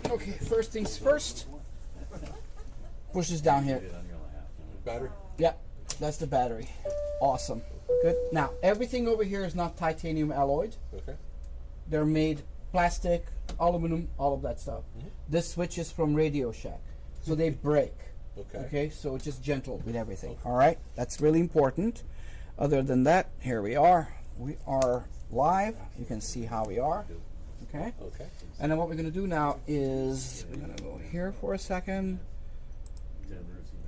Okay, first things first. Push this down here. Battery? Yep, that's the battery. Awesome. Good. Now, everything over here is not titanium alloyed. Okay. They're made plastic, aluminum, all of that stuff. This switch is from Radio Shack, so they break. Okay. Okay, so just gentle with everything. All right, that's really important. Other than that, here we are. We are live. You can see how we are. Okay. Okay. And then what we're going to do now is we're going to go here for a second,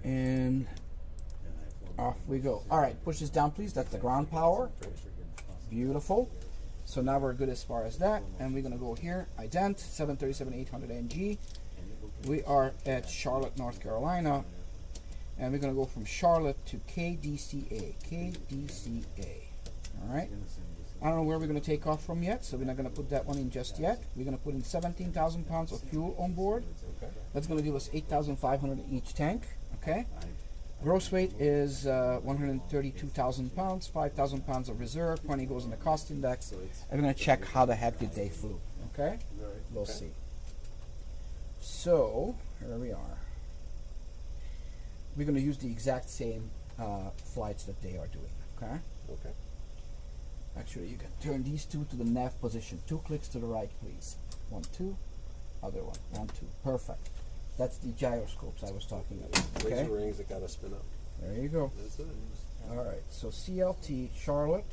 and off we go. All right, push this down, please. That's the ground power. Beautiful. So now we're good as far as that, and we're going to go here. Ident 737-800NG. We are at Charlotte, North Carolina, and we're going to go from Charlotte to KDCA. KDCA. All right. I don't know where we're going to take off from yet, so we're not going to put that one in just yet. We're going to put in 17,000 pounds of fuel on board. Okay. That's going to give us 8,500 in each tank. Okay. Gross weight is 132,000 pounds, 5,000 pounds of reserve, 20 goes in the cost index. And we're going to check how the heck did they flew. Okay? We'll see. So, here we are. We're going to use the exact same flights that they are doing. Okay? Okay. Actually, you can turn these two to the nav position. 2 clicks to the right, please. 1, 2. Other one. 1, 2. Perfect. That's the gyroscopes I was talking about. Okay. Laser rings that gotta spin up. There you go. That's it. All right. So CLT Charlotte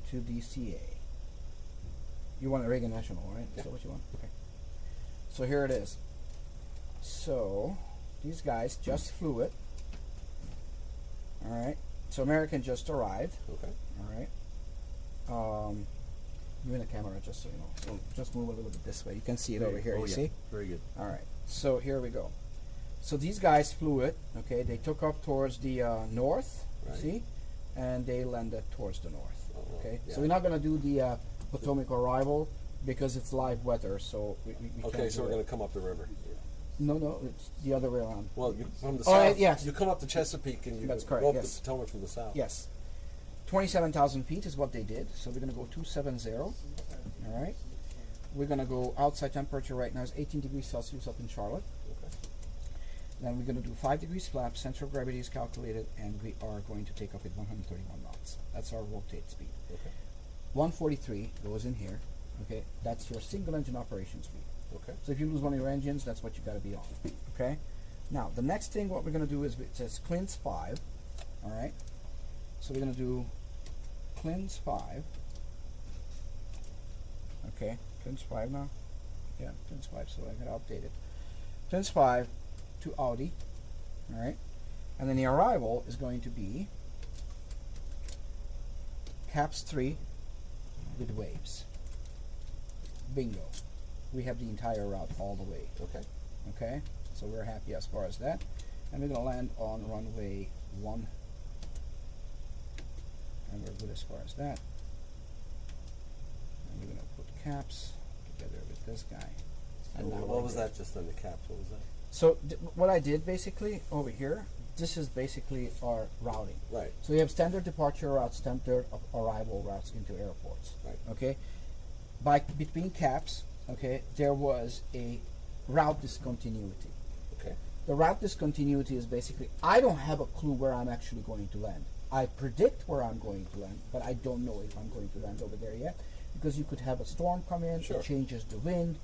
to DCA. You want a Reagan National, right? Yeah. Is that what you want? Okay. So here it is. So these guys just flew it. All right. So American just arrived. Okay. All right. Move in the camera just so you know. So just move a little bit this way. You can see it over here. You see? Very good. All right. So here we go. So these guys flew it. Okay. They took up towards the north. Right. See? And they landed towards the north. Oh, well, Okay. yeah. So we're not gonna do the Potomac arrival because it's live weather. So we Okay, can't so do we're it. gonna come up the river. No, it's the other way around. Well, you from the Oh, south. yes. You come up the Chesapeake and you That's go correct, up yes. the Potomac from the south. Yes. 27,000 feet is what they did. So we're going to go 270. All right. We're going to go outside temperature right now is 18 degrees Celsius up in Charlotte. Okay. Then we're going to do 5 degrees flap. Center of gravity is calculated, and we are going to take off at 131 knots. That's our rotate speed. Okay. 143 goes in here. Okay. That's your single engine operation speed. Okay. So if you lose one of your engines, that's what you got to be on. Okay. Now the next thing, what we're going to do is it says CLINS 5. All right. So we're going to do CLINS 5. Okay, CLINS 5 now. Yeah, CLINS 5. So I got to update it. CLINS 5 to Audi. All right. And then the arrival is going to be CAPS 3 with waves. Bingo. We have the entire route all the way. Okay. Okay, so we're happy as far as that. And we're going to land on runway 1. And we're good as far as that. And we're going to put caps together with this guy. And now What we're was good. that just on the caps? What was that? So what I did basically over here, this is basically our routing. Right. So you have standard departure routes, standard arrival routes into airports. Right. Okay. Between caps, okay, there was a route discontinuity. Okay. The route discontinuity is basically I don't have a clue where I'm actually going to land. I predict where I'm going to land, but I don't know if I'm going to land over there yet because you could have a storm come in, Sure. it changes the wind,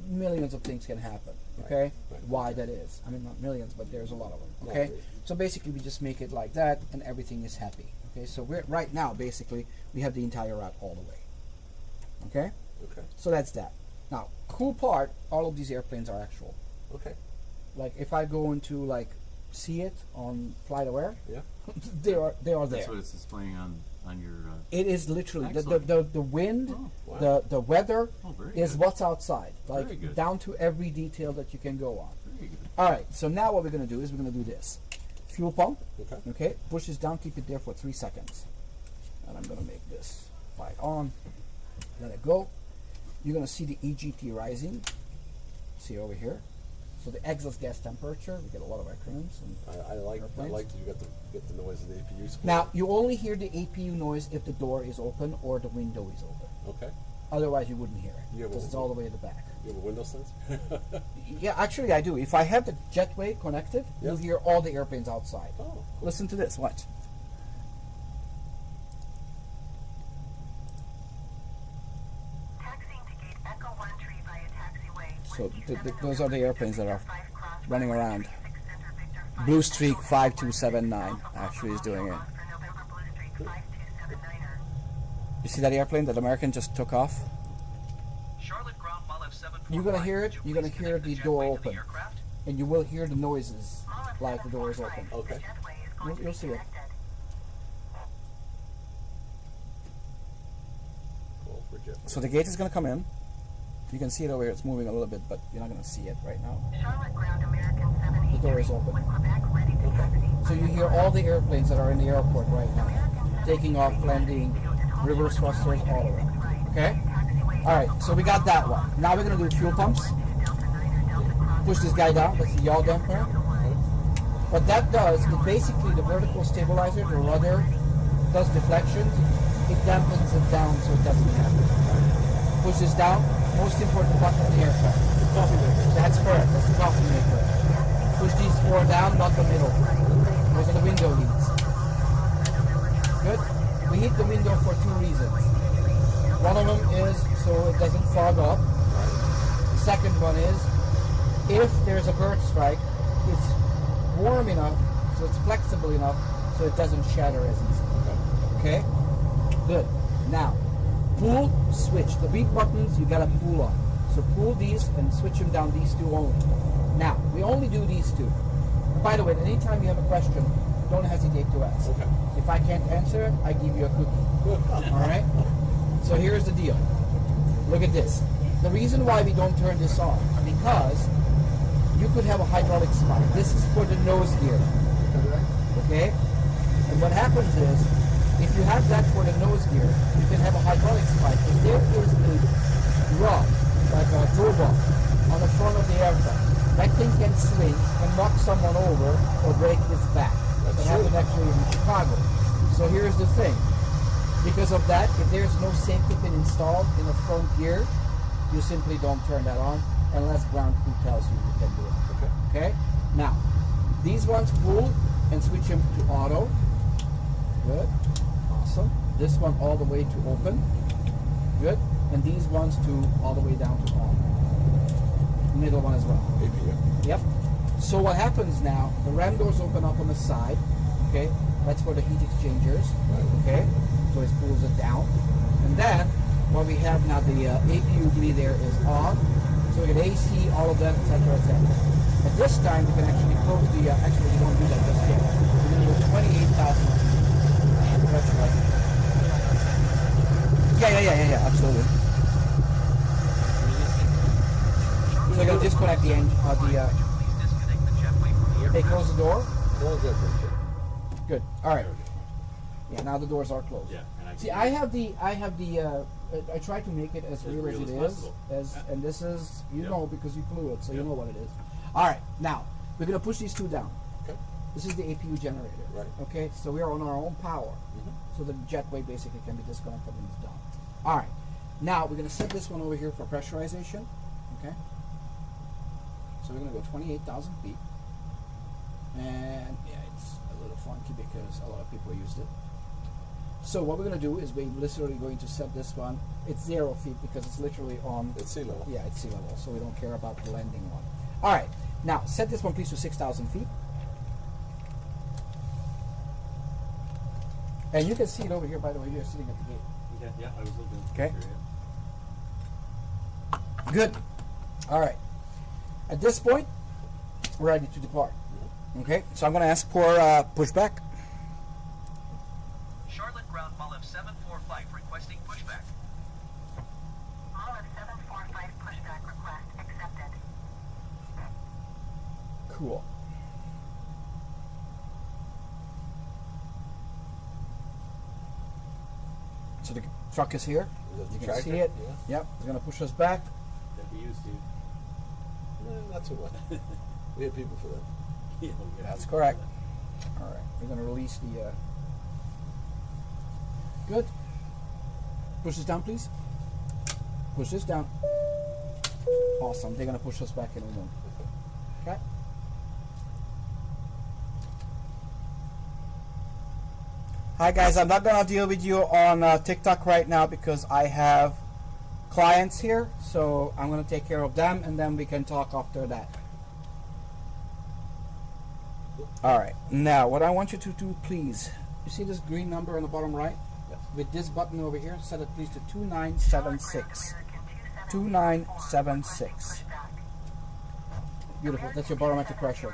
millions of things can happen. Right, Okay, right. why that is? I mean, not millions, but there's a lot of them. Not Okay, really. so basically we just make it like that, and everything is happy. Okay, so we're right now basically we have the entire route all the way. Okay, Okay. so that's that. Now, cool part, all of these airplanes are actual. Okay. Like if I go into like see it on FlightAware, Yeah. they are there. That's what it's displaying on your. It is literally Excellent. the wind, Oh, wow. the weather Oh, very is good. what's outside, Very like good. down to every detail that you can go on. Very good. All right, so now what we're gonna do is we're gonna do this fuel pump. Okay. Okay, push this down, keep it there for 3 seconds, and I'm gonna make this light on. Let it go. You're gonna see the EGT rising. See over here. So the exhaust gas temperature. We get a lot of acronyms. And I like airplanes. that you get the noise of the APU. Now, you only hear the APU noise if the door is open or the window is open. Okay. Otherwise, you wouldn't hear it Yeah, because well- it's all the way in the back. You have a window sensor? Yeah, actually, I do. If I have the jetway connected, you'll Yeah. hear all the airplanes outside. Oh, cool. Listen to this. Watch. Taxiing to gate Echo 1 Tree via taxiway. So Whiskey 7 those are the airplanes that are November 5 running cross around. 36 Center Victor 5 Blue Streak Echo 5279 Alpha actually is Bravo doing it. Oscar November Blue Streak 5279er. You see that airplane that American just took off? Charlotte Ground Molef 745. You're gonna hear it. Could you You're gonna please hear connect the jetway door to the open, aircraft? and you will hear the noises Molef like the door is 745, open. Okay. The jetway is going to You'll be see it. connected. Cool for jet. So the gate is gonna come in. You can see it over here. It's moving a little bit, but you're not gonna see it right now. Charlotte Ground American 783 The door is open. with Quebec ready to taxi. So you hear all the airplanes that are in the airport right now, taking off, landing, reverse thrusters, all of it. Okay? All right. So we got that one. Now we're gonna do fuel pumps. Push this guy down. That's the yaw damper. What that does is basically the vertical stabilizer, the rudder, does deflections. It dampens it down so it doesn't happen. Push this down. Most important button in the aircraft. Coffee maker. That's correct. That's the coffee maker. Push these four down, not the middle. Those are the window heats. Good. We heat the window for two reasons. One of them is so it doesn't fog up. The second one is if there's a bird strike, it's warm enough, so it's flexible enough, so it doesn't shatter as easily. Okay? Good. Now, pull, switch. The beat buttons you gotta pull on. So pull these and switch them down, these two only. Now, we only do these two. By the way, anytime you have a question, don't hesitate to ask. Okay. If I can't answer it, I give you a cookie. Good. All right? So here's the deal. Look at this. The reason why we don't turn this on, because you could have a hydraulic spike. This is for the nose gear. Okay? And what happens is, if you have that for the nose gear, you can have a hydraulic spike. If there is a rod, like a tow bar, on the front of the aircraft, that thing can swing and knock someone over or break his back. That's It true. happened actually in Chicago. So here's the thing. Because of that, if there's no safety pin installed in the front gear, you simply don't turn that on unless ground crew tells you you can do it. Okay. Okay? Now, these ones pull and switch them to auto. Good. Awesome. This one all the way to open. Good. And these ones to all the way down to on. Middle one as well. APU. Yep. So what happens now, the ram doors open up on the side. Okay? That's for the heat exchangers. Okay? So it pulls it down. And then, what we have now, the APU bleed there is on. So we get AC, all of that, etc., etc. At this time, we can actually close the, actually we don't do that just yet. We're going to go 28,000. Yeah, absolutely. So we're going to disconnect the engine, Could you please disconnect the jetway from the they aircraft? close the door. No good. Good. All right. Yeah, now the doors are closed. Yeah, and I See, I have the, I try to make it as real as real it as is, possible. and this is, you Yeah. know, because you flew it, so you Yeah. know what it is. All right, now we're gonna push these two down. Okay. This is the APU generator. Right. Okay, so we are on our own power, Mhm. so the jetway basically can be disconnected and it's done. All right, now we're gonna set this one over here for pressurization. Okay. So we're gonna go 28,000 feet, and yeah, it's a little funky because a lot of people used it. So what we're going to do is we're literally going to set this one. It's 0 feet because it's literally on. It's sea level. Yeah, it's sea level, so we don't care about the landing one. All right, now set this one please to 6,000 feet. And you can see it over here, by the way. You're sitting at the gate. Okay, yeah, I was looking. Okay. Sure, yeah. Good. All right. At this point, we're ready to depart. Okay, so I'm going to ask for pushback. Charlotte Ground Molef 745 requesting pushback. Molef 745 pushback request accepted. Cool. So the truck is here. Is that the You can tractor? see it. Yeah. Yep, it's going to push us back. That we used to. Not too much. We have people for that. Yeah, we That's got- correct. All right, we're going to release the. Good. Push this down, please. push this down. Awesome. They're gonna push us back in the room. Okay. Hi guys, I'm not gonna deal with you on TikTok right now because I have clients here, so I'm gonna take care of them and then we can talk after that. Alright, now what I want you to do, please, you see this green number on the bottom right? Yes. With this button over here, set it please to 2976. 2976. Beautiful, that's your barometric pressure.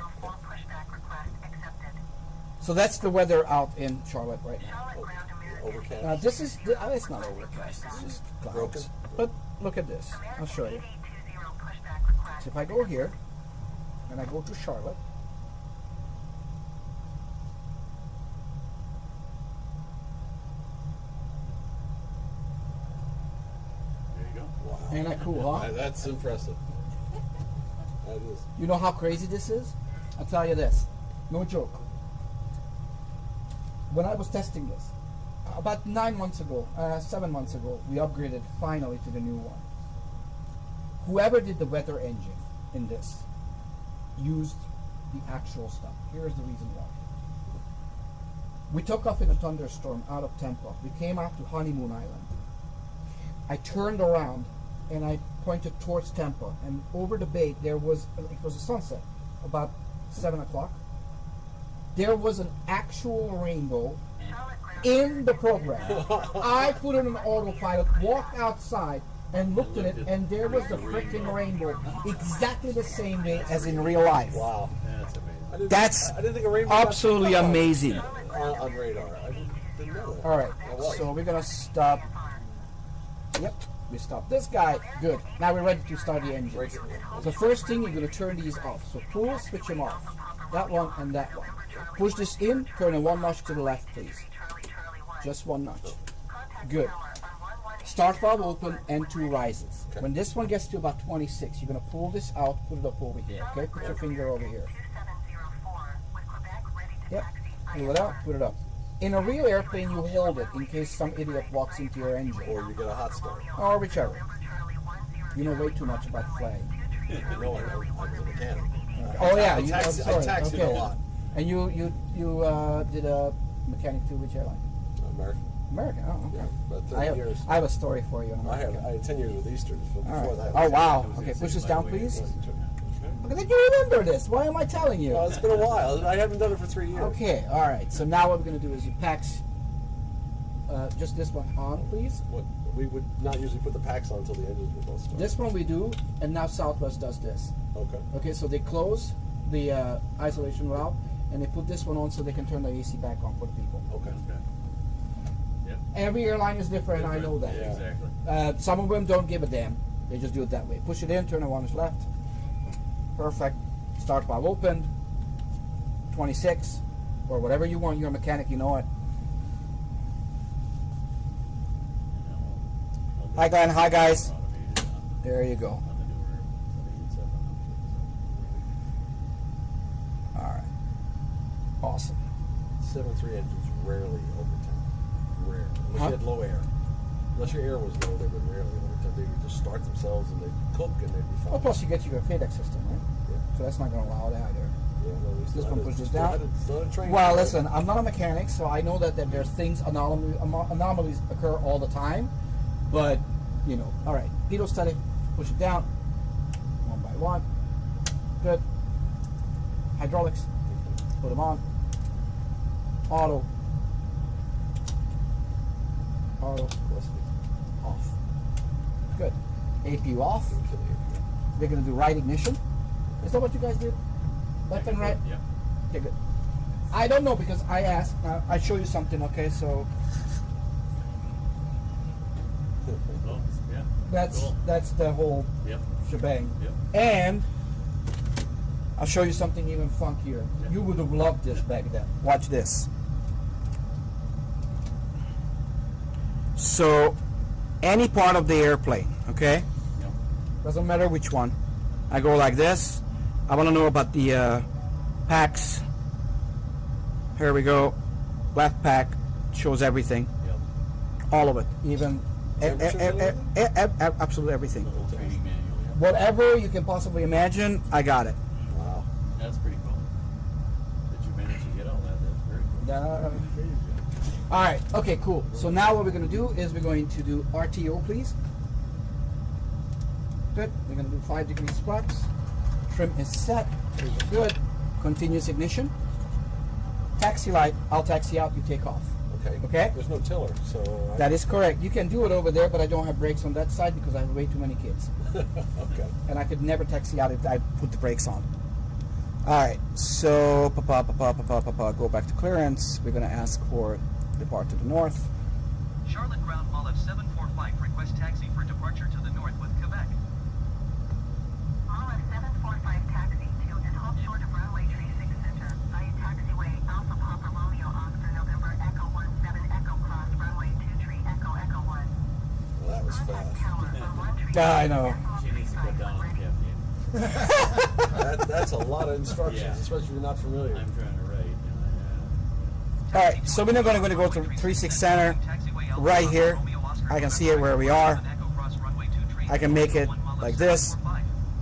So that's the weather out in Charlotte right now. Overcast. This is, it's not overcast, it's just clouds. Broken? But look at this, I'll show you. So if I go here, and I go to Charlotte, There you go. Wow. ain't that cool, huh? That's impressive. That is. You know how crazy this is? I'll tell you this, no joke. When I was testing this, about 7 months ago, we upgraded finally to the new one. Whoever did the weather engine in this used the actual stuff. Here's the reason why. We took off in a thunderstorm out of Tampa. We came out to Honeymoon Island. I turned around and I pointed towards Tampa, and over the bay it was a sunset, about 7 o'clock. There was an actual rainbow in the program. I put it on autopilot, walked outside, and looked at it, and there was the freaking rainbow, exactly the same way as in real life. Wow. That's amazing. That's I didn't think a rainbow got absolutely picked up amazing. on radar. I didn't know that. All right, That was. so we're gonna stop. Yep, we stopped this guy. Good. Now we're ready to start the engine. Break it. So first thing, you're gonna turn these off. So pull, switch them off. That one and that one. Push this in, turn it 1 notch to the left, please. Just 1 notch. Good. Start valve open and 2 rises. Okay. When this one gets to about 26, you're gonna pull this out, put it up over here. Okay, put your finger over here. Yep. Pull it out, put it up. In a real airplane, you hold it in case some idiot walks into your engine, Or you get a hot start. or whichever. You know way too much about flying. You know, I was a mechanic. Oh yeah, I you, taxied, sorry. I taxied Okay. a lot. And you did a mechanic too, which airline? American. American. Oh, okay. Yeah, about 30 I have, years. I have a story for you. On I American. had 10 years with Eastern. So before All right. that. Oh wow. was Okay, insane, push this by down, the way. please. Okay. Okay, then you remember this. Why am I telling you? Well, it's been a while. I haven't done it for 3 years. Okay. All right. So now what we're gonna do is you packs. Just this one on, please. What, we would not usually put the packs on until the engines were both started. This one we do, and now Southwest does this. Okay. Okay, so they close the isolation valve, and they put this one on so they can turn the AC back on for the people. Okay. Okay. Yep. Every airline is different, I know that. Yeah. Exactly. Some of them don't give a damn. They just do it that way. Push it in, turn it 1 inch left. Perfect. Start valve open. 26, or whatever you want. You're a mechanic, you know it. Hi, Glenn. Hi, guys. There you go. All right. Awesome. 7.3 engines rarely overturn. Rare. Unless Huh? you had low air. Unless your air was low, they would rarely overturn. They would just start themselves and they'd cook and they'd be fine. Well, plus you get your FedEx system, right? Yeah. So that's not going to allow it either. Yeah, no, we still This had one to- pushes still down. had to- still had to train Well, for it. listen, I'm not a mechanic, so I know that there's things, anomalies occur all the time. But, you know, all right. Pedal steady. Push it down. 1 by 1. Good. Hydraulics. Put them on. Auto. Auto. Off. Good. APU off. They're going to do right ignition. Is that what you guys did? Left and right? Yep. Okay, good. I don't know because I asked. I show you something, okay? So Oh, yeah. that's Cool. that's the whole Yep. shebang. Yep. And I'll show you something even funkier. Yeah. You would have loved this back then. Watch this. So, any part of the airplane, okay? Yep. Doesn't matter which one. I go like this. I want to know about the packs. Here we go. Left pack shows everything. Yep. All of it, even Absolutely everything. The whole training manual. Yeah. Whatever you can possibly imagine, I got it. Wow. That's pretty cool. That you managed to get all that. That's very cool. Crazy. All right. Okay. Cool. So now what we're going to do is we're going to do RTO, please. Good. We're going to do 5 degrees flex. Trim is set. Very good. Continuous ignition. Taxi light. I'll taxi out. You take off. Okay. Okay. There's no tiller, so. That is correct. You can do it over there, but I don't have brakes on that side because I have way too many kids. Okay. And I could never taxi out if I put the brakes on. All right, so go back to clearance. We're going to ask for depart to the north. Charlotte Ground Mall of 745 request taxi for departure to the north with Quebec. Mall of 745 taxi to and halt short of runway 36 center via taxiway Alpha Papa Romeo Oscar November Echo 17 Echo Cross runway 23 Echo Echo 1. Well, that was Contact fast. tower on 13 Yeah, I know. She needs to cut down on the caffeine. That's a lot of instructions, Yeah. especially if you're not familiar. I'm trying to write. All right, so we're not going to go to 36 center right here. I can see it where we are. I can make it like this.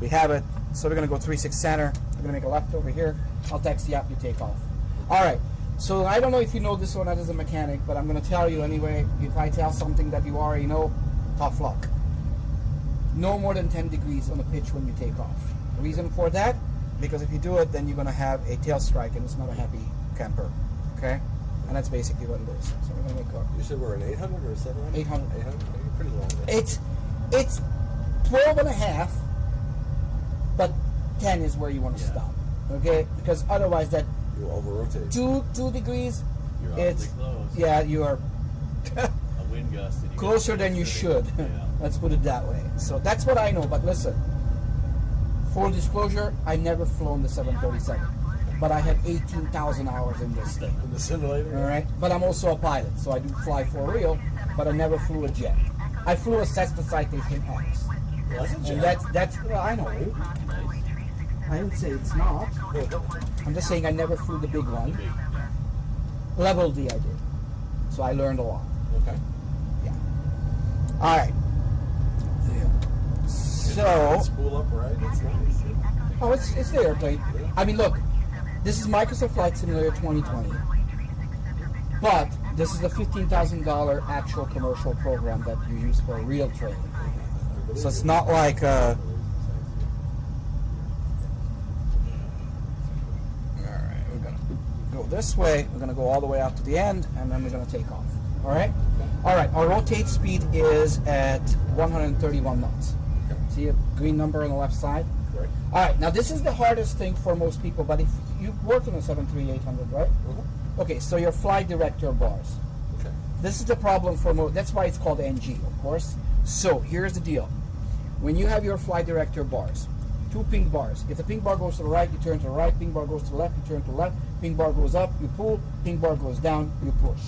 We have it. So we're going to go 36 center. We're going to make a left over here. I'll taxi up, you take off. All right, so I don't know if you know this or not as a mechanic, but I'm going to tell you anyway. If I tell something that you already know, tough luck. No more than 10 degrees on the pitch when you take off. The reason for that, because if you do it, then you're going to have a tail strike, and it's not a happy camper. Okay? And that's basically what it is. So we're going to make a You said we're an 800 or a 700? 800. 800? You're pretty long there. It's 12 and a half, but 10 is where you want to Yeah. stop. Okay? Because otherwise that You over-rotate. 2 degrees, You're it's, awfully close. yeah, you are A wind gust. And you closer get than you should. Yeah. Let's put it that way. So that's what I know. But listen, full disclosure, I never flown the 737, but I have 18,000 hours in this thing. In the simulator? All right, but I'm also a pilot, so I do fly for real. But I never flew a jet. I flew a Cessna Citation X, Well, that's a and jet. that's well, I know. I didn't say it's not. I'm just saying I never flew the big one. Level D I did, so I learned a lot. Okay. Yeah. All right. So, Spool up right. That's nice. oh, it's the airplane. I mean, look, this is Microsoft Flight Simulator 2020, but this is a $15,000 actual commercial program that you use for real training. So it's not like alright, we're gonna go this way, we're gonna go all the way out to the end, and then we're gonna take off. Alright? Alright, our rotate speed is at 131 knots. See a green number on the left side? Correct. Alright, now this is the hardest thing for most people, but if you worked on a 73800, right? Okay, so your flight director bars. Okay. This is the problem for most. That's why it's called NG, of course. So here's the deal: when you have your flight director bars, 2 pink bars. If the pink bar goes to the right, you turn to the right. Pink bar goes to the left, you turn to the left. Pink bar goes up, you pull. Pink bar goes down, you push.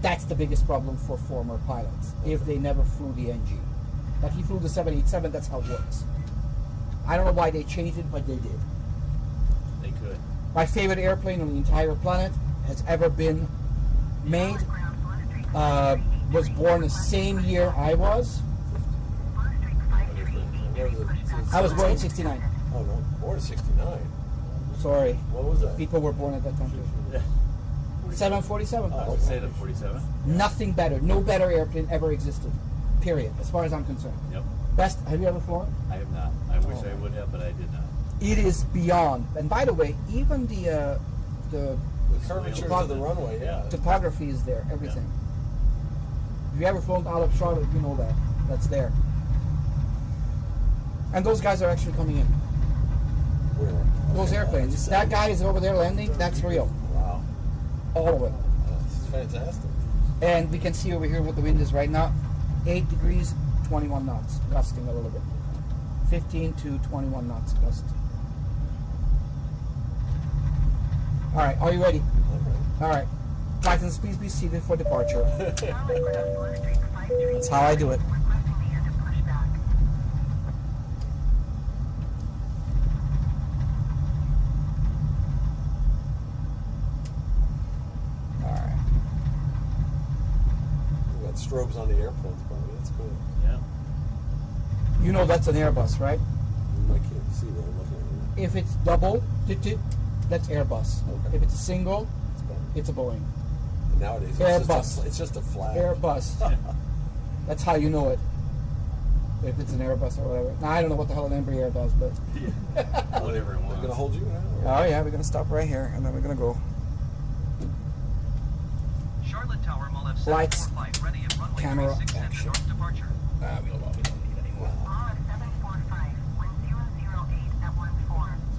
That's the biggest problem for former pilots if they never flew the NG. Like he flew the 787, that's how it works. I don't know why they changed it, but they did. They could. My favorite airplane on the entire planet has ever been made. Was born the same year I was. I was born in 69. Oh, no. Born in 69. Sorry. What was that? People were born at that time too. 747. I would say the 47. Nothing better. No better airplane ever existed. Period. As far as I'm concerned. Yep. Best. Have you ever flown? I have not. I wish I would have, but I did not. It is beyond. And by the way, even the The curvature to the runway, yeah. topography is there. Everything. If you ever flown out of Charlotte, you know that. That's there. And those guys are actually coming in. Where? Those airplanes. That guy is over there landing. That's real. Wow. All of it. That's fantastic. And we can see over here what the wind is right now. 8 degrees, 21 knots. Gusting a little bit. 15 to 21 knots gust. All right. Are you ready? All right. Titans, please be seated for departure. That's how I do it. strobes on the airplanes, probably. That's cool. Yeah. You know that's an Airbus, right? I can't see what I'm looking at. If it's double digit, that's Airbus. Okay. If it's single, It's Boeing. it's a Boeing. And nowadays, it's just a flag. Airbus. That's how you know it. If it's an Airbus or whatever. Now I don't know what the hell an Embraer does, but Whatever it They're wants. gonna hold you now. oh yeah, we're gonna stop right here and then we're gonna go. Charlotte Tower, Mall Lights, F745, ready at runway camera, 36 center, action. north departure. We don't need anymore. All of 745, wind 008 at 14.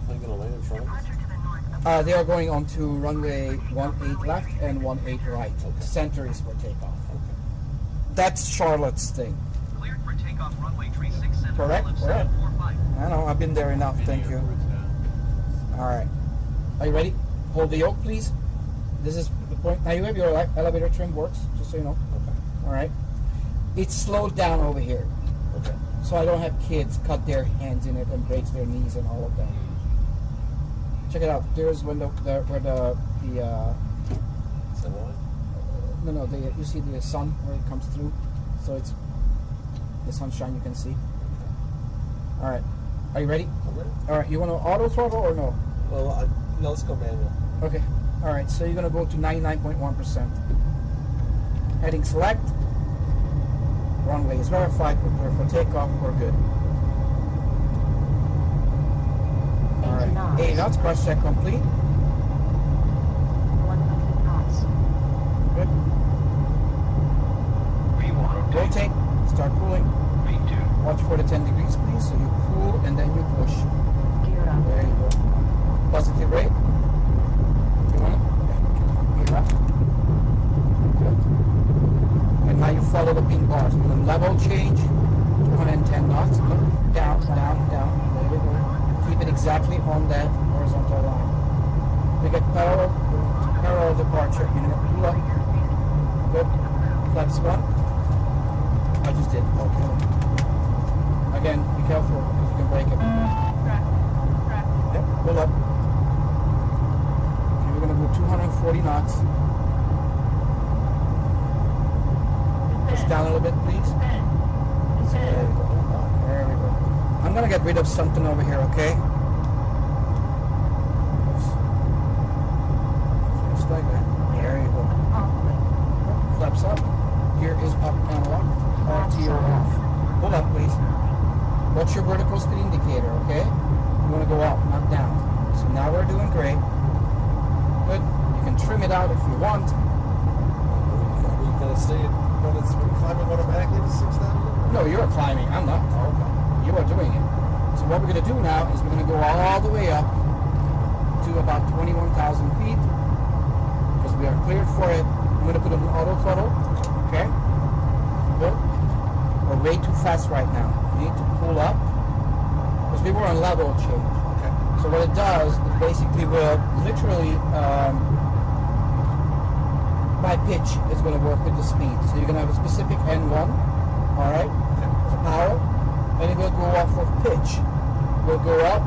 Plane gonna land in front of us. Departure to the north of They are going on to runway 18 left and 18 right. Center is for takeoff. That's Charlotte's thing. Cleared for takeoff, runway 36 center, Correct, Mall correct. F745. I know, I've been there enough, thank you. All right. Are you ready? Hold the yoke, please. This is the point. Now you have your elevator trim works, just so you know. Okay. All right. It's slowed down over here, Okay. so I don't have kids cut their hands in it and break their knees and all of that. Check it out. There's when where the you see the sun where it comes through, so it's the sunshine you can see. All right. Are you ready? I'm ready. All right. You want to auto throttle or no? Well, no, let's go manual. Okay. All right. So you're gonna go to 99.1%. Heading select. Runway is verified. Prepare for takeoff. We're good. All right. 8 knots. Cross check complete. 100 knots. Good. V1, Rotate. Start pulling. V2. Watch for the 10 degrees, please. So you pull and then you push. Gear up. There you go. Positive rate. You want it? Okay. Gear up. Good. And now you follow the pink bars. With a level change, 210 knots. Look, down, down, down. There you go. Keep it exactly on that horizontal line. We get parallel departure. You're gonna pull up. Good. Flaps 1. I just did. Okay. Again, be careful because you can break it. Yep, pull up. Okay, we're gonna go 240 knots. Push down a little bit, please. There we go. There we go. I'm gonna get rid of something over here, okay? Just like that. There you go. Flaps up. Gear is up and locked. RTO off. Pull up, please. What's your vertical speed indicator, okay? You want to go up, not down. So now we're doing great. Good. You can trim it out if you want. Are we gonna stay when it's climbing automatically to 6,000? No, you're climbing. I'm not. Oh, okay. You are doing it. So what we're going to do now is we're going to go all the way up to about 21,000 feet because we are cleared for it. I'm going to put it in auto throttle. Okay? Good. We're way too fast right now. We need to pull up because we were on level change. Okay. So what it does is basically will literally by pitch is going to work with the speed. So you're going to have a specific N1, all right, for power, and it will go off of pitch. We'll go up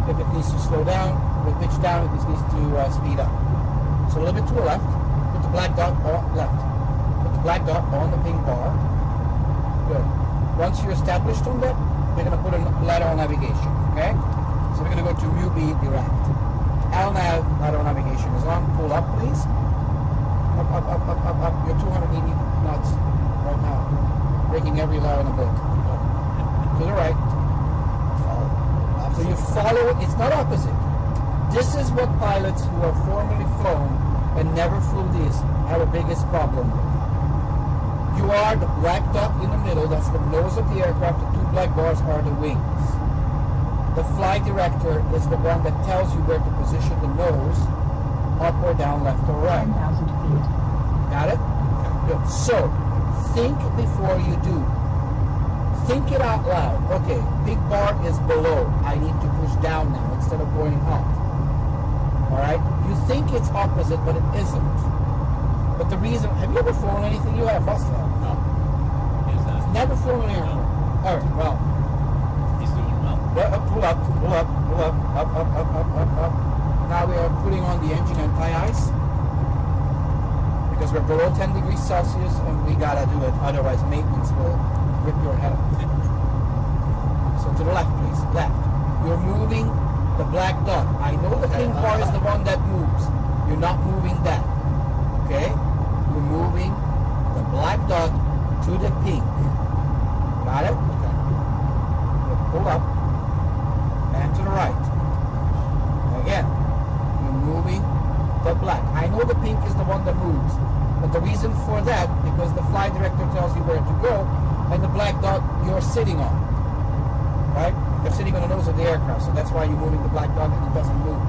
if it needs to slow down. We'll pitch down if it needs to speed up. So a little bit to the left. Put the black dot on left. Put the black dot on the pink bar. Good. Once you're established on that, we're going to put a lateral navigation, okay? So we're going to go to Mu B direct. LNAV, lateral navigation is on. Pull up, please. Up, up, up, up, up, up. You're 280 knots right now. Breaking every law in the book. To the right. So you follow it. It's not opposite. This is what pilots who have formerly flown and never flew this have a biggest problem with. You are the black dot in the middle, that's the nose of the aircraft, the two black bars are the wings. The flight director is the one that tells you where to position the nose, up or down, left or right. 10,000 feet. Got it? Good. So, think before you do. Think it out loud. Okay, big bar is below. I need to push down now instead of going up. Alright? You think it's opposite, but it isn't. But the reason, have you ever flown anything? You have, Buster? No. Is that? Never flown an airplane. Alright, well. He's doing well. Pull up, pull up, pull up, up, up, up, up, up, up. Now we are putting on the engine anti-ice. because we're below 10 degrees Celsius and we gotta do it, otherwise maintenance will rip your head off. So to the left, please. Left. You're moving the black dot. I know the pink bar is the one that moves. You're not moving that. Okay? You're moving the black dot to the pink. Got it? Okay. Pull up and to the right. Again, you're moving the black. I know the pink is the one that moves, but the reason for that, because the flight director tells you where to go, and the black dot you're sitting on, right? You're sitting on the nose of the aircraft, so that's why you're moving the black dot and it doesn't move.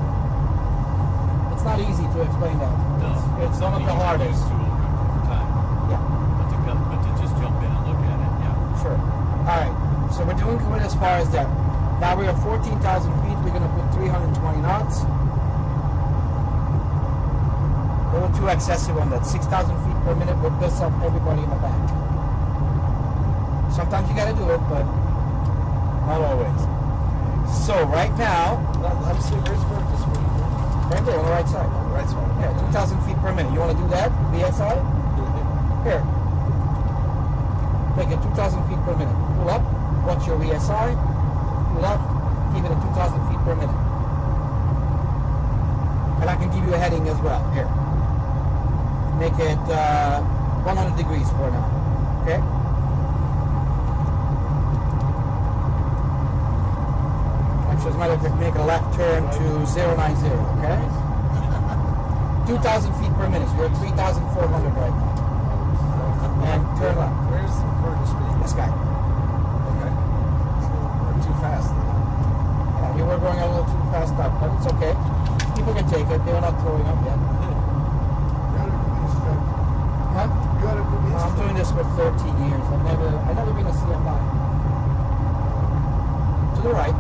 It's not easy to explain that. No, It's one of the hardest. To over time. Yeah. But to just jump in and look at it, yeah. Sure. All right. So we're doing good as far as that. Now we're at 14,000 feet. We're going to put 320 knots. A little too excessive on that. 6,000 feet per minute will piss off everybody in the back. Sometimes you got to do it, but not always. So right now, I'm seeing where's this one? right there on the right side. Right side. Yeah, 2,000 feet per minute. You want to do that? VSI? Here. Make it 2,000 feet per minute. Pull up. Watch your VSI. Pull up. Keep it at 2,000 feet per minute. And I can give you a heading as well. Here. Make it 100 degrees for now. Okay? Actually, as a matter of fact, make a left turn to 090. Okay? 2,000 feet per minute. You're at 3,400 right now. And turn left. Where's the furthest speed? This guy. Okay. We're too fast. You were going a little too fast up, but it's okay. People can take it. They're not throwing up yet. Huh? I'm doing this for 13 years. I've never been a CFI. To the right.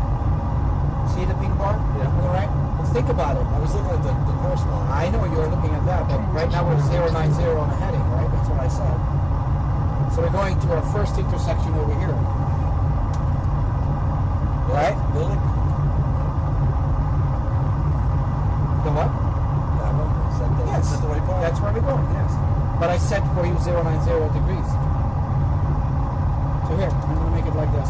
See the pink bar? Yeah. On the right? Let's think about it. I was looking at the course line. I know you're looking at that, but right now we're 090 on the heading, right? That's what I said. So we're going to our first intersection over here. Right? Really? The what? That one? Yes. Is that the right part? That's where we're going, yes. But I set for you 090 degrees. So here, I'm going to make it like this.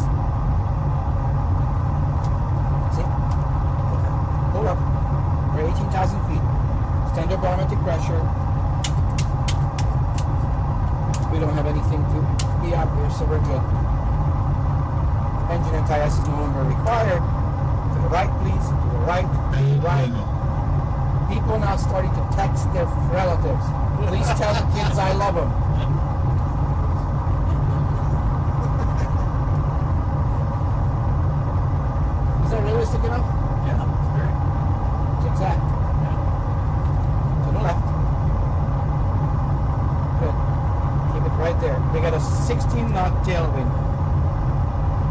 See? Okay. Pull up. We're 18,000 feet. Standard barometric pressure. We don't have anything to be up here, so we're good. Engine anti-ice is no longer required. To the right, please. To the right. To the right. People now starting to text their relatives. Please tell the kids I love them. Is that realistic enough? Yeah, it's very. It's exact. Yeah. To the left. Good. Keep it right there. We got a 16 knot tailwind.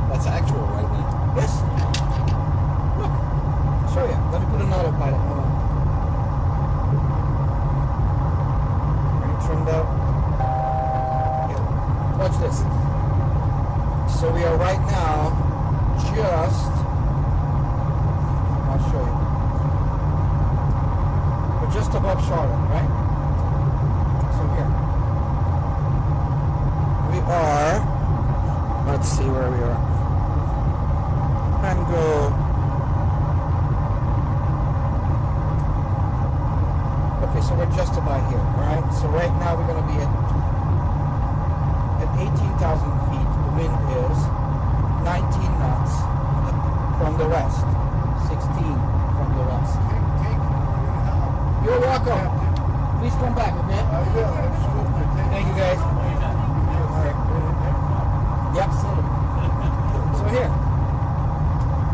That's actual right now. Yes. Look. Show you. Let me put an autopilot. Hold on. Trimmed out. Yeah. Watch this. So we are right now just, I'll show you. We're just above Charlotte, right? So here. We are, let's see where we are. And go. Okay, so we're just about here, all right? So right now we're going to be at 18,000 feet. The wind is 19 knots from the west, 16 from the west. You're welcome. Please come back, okay? Thank you, guys. All right. Yep. So here,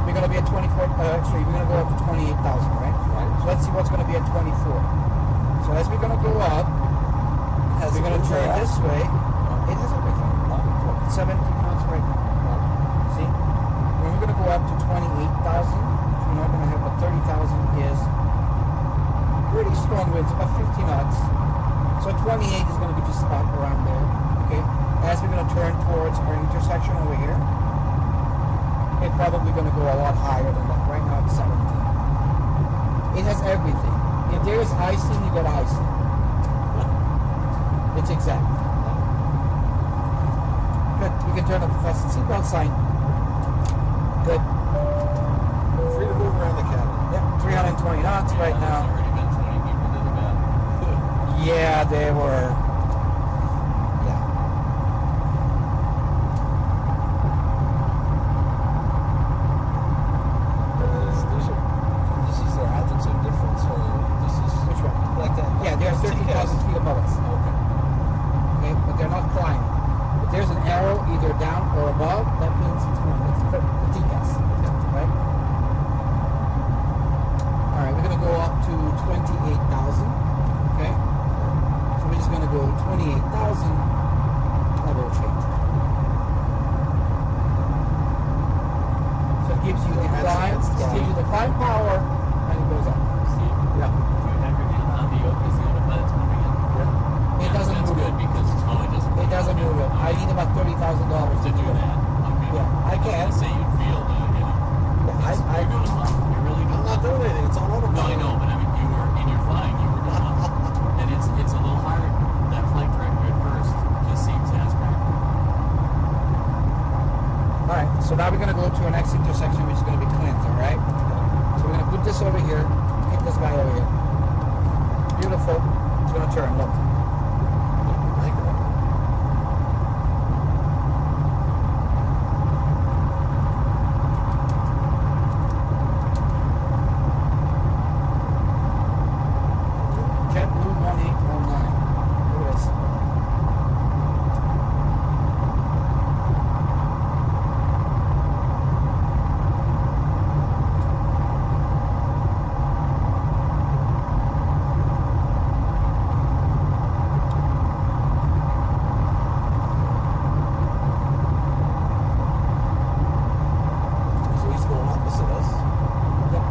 we're going to be at 24, actually, we're going to go up to 28,000, right? So let's see what's going to be at 24. So as we're going to go up, we're going to turn this way. It has everything. 17 knots right now. See? When we're going to go up to 28,000, we're not going to have, but 30,000 is pretty strong winds, about 50 knots. So 28 is going to be just about around there. Okay? As we're going to turn towards our intersection over here, it's probably going to go a lot higher than that. Right now it's 17. It has everything. If there is icing, you got icing. zigzag. Good. You can turn up the fasten seatbelt sign. Good. Free to move around the cabin. Yep. 320 knots right There's now. already been 20 people to the bathroom. Yeah, they were. Yeah. This is their altitude difference, or this is Which one? like that? Yeah, they're 13,000 feet above us. Okay. Okay, but they're not climbing. If there's an arrow either down or above, that means it's moving. It's the TCAS. Right? All right, we're gonna go up to 28,000. Okay. So we're just gonna go 28,000. Level change. So it gives you the climb. It gives you the climb power, and it goes up. Steve, Yeah. do you have your hand on the yoke as the autopilot's moving in? It doesn't That's move good it. because, oh, it doesn't move It doesn't move it. I need about $30,000 to do that. Okay. Yeah, I was can. gonna say you'd feel the, Yeah, you're doing well. You're really doing I'm not well. doing anything. It's all over. No, I know, but I mean, you were, in your flying, you were doing well. And it's a little hard. That flight director at first just seems ass-back. All right, so now we're going to go to our next intersection, which is going to be Clint, all right? So we're going to put this over here, kick this guy over here. Beautiful. It's going to turn, look. JetBlue 1809. Look at this. So he's going opposite us. Yep,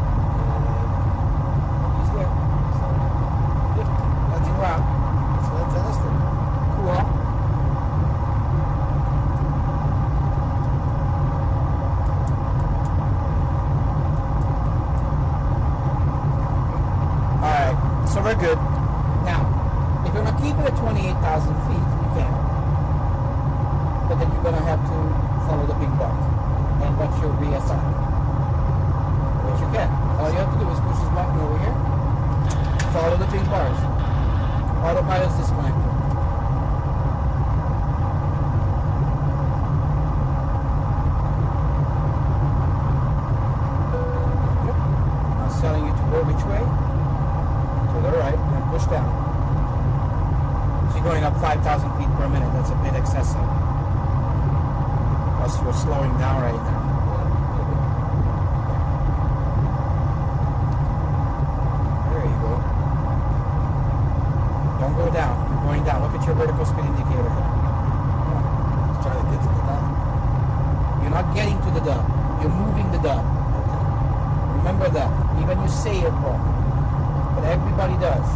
he's there. That's Wow. It's fantastic. Cool. Alright, so we're good. Now, if you're gonna keep it at 28,000 feet, you can. But then you're gonna have to follow the big bars. And what's your VSI? Which you can. All you have to do is push this button over here, follow the big bars. Autopilot's disconnected. Yep. Now it's telling you to go which way? To the right, and push down. So you're going up 5,000 feet per minute. That's a bit excessive. Plus we're slowing down right now. There you go. Don't go down. You're going down. Look at your vertical speed indicator. He's trying to get to the top. You're not getting to the dub. You're moving the dub. Remember that. Even you say it wrong. But everybody does.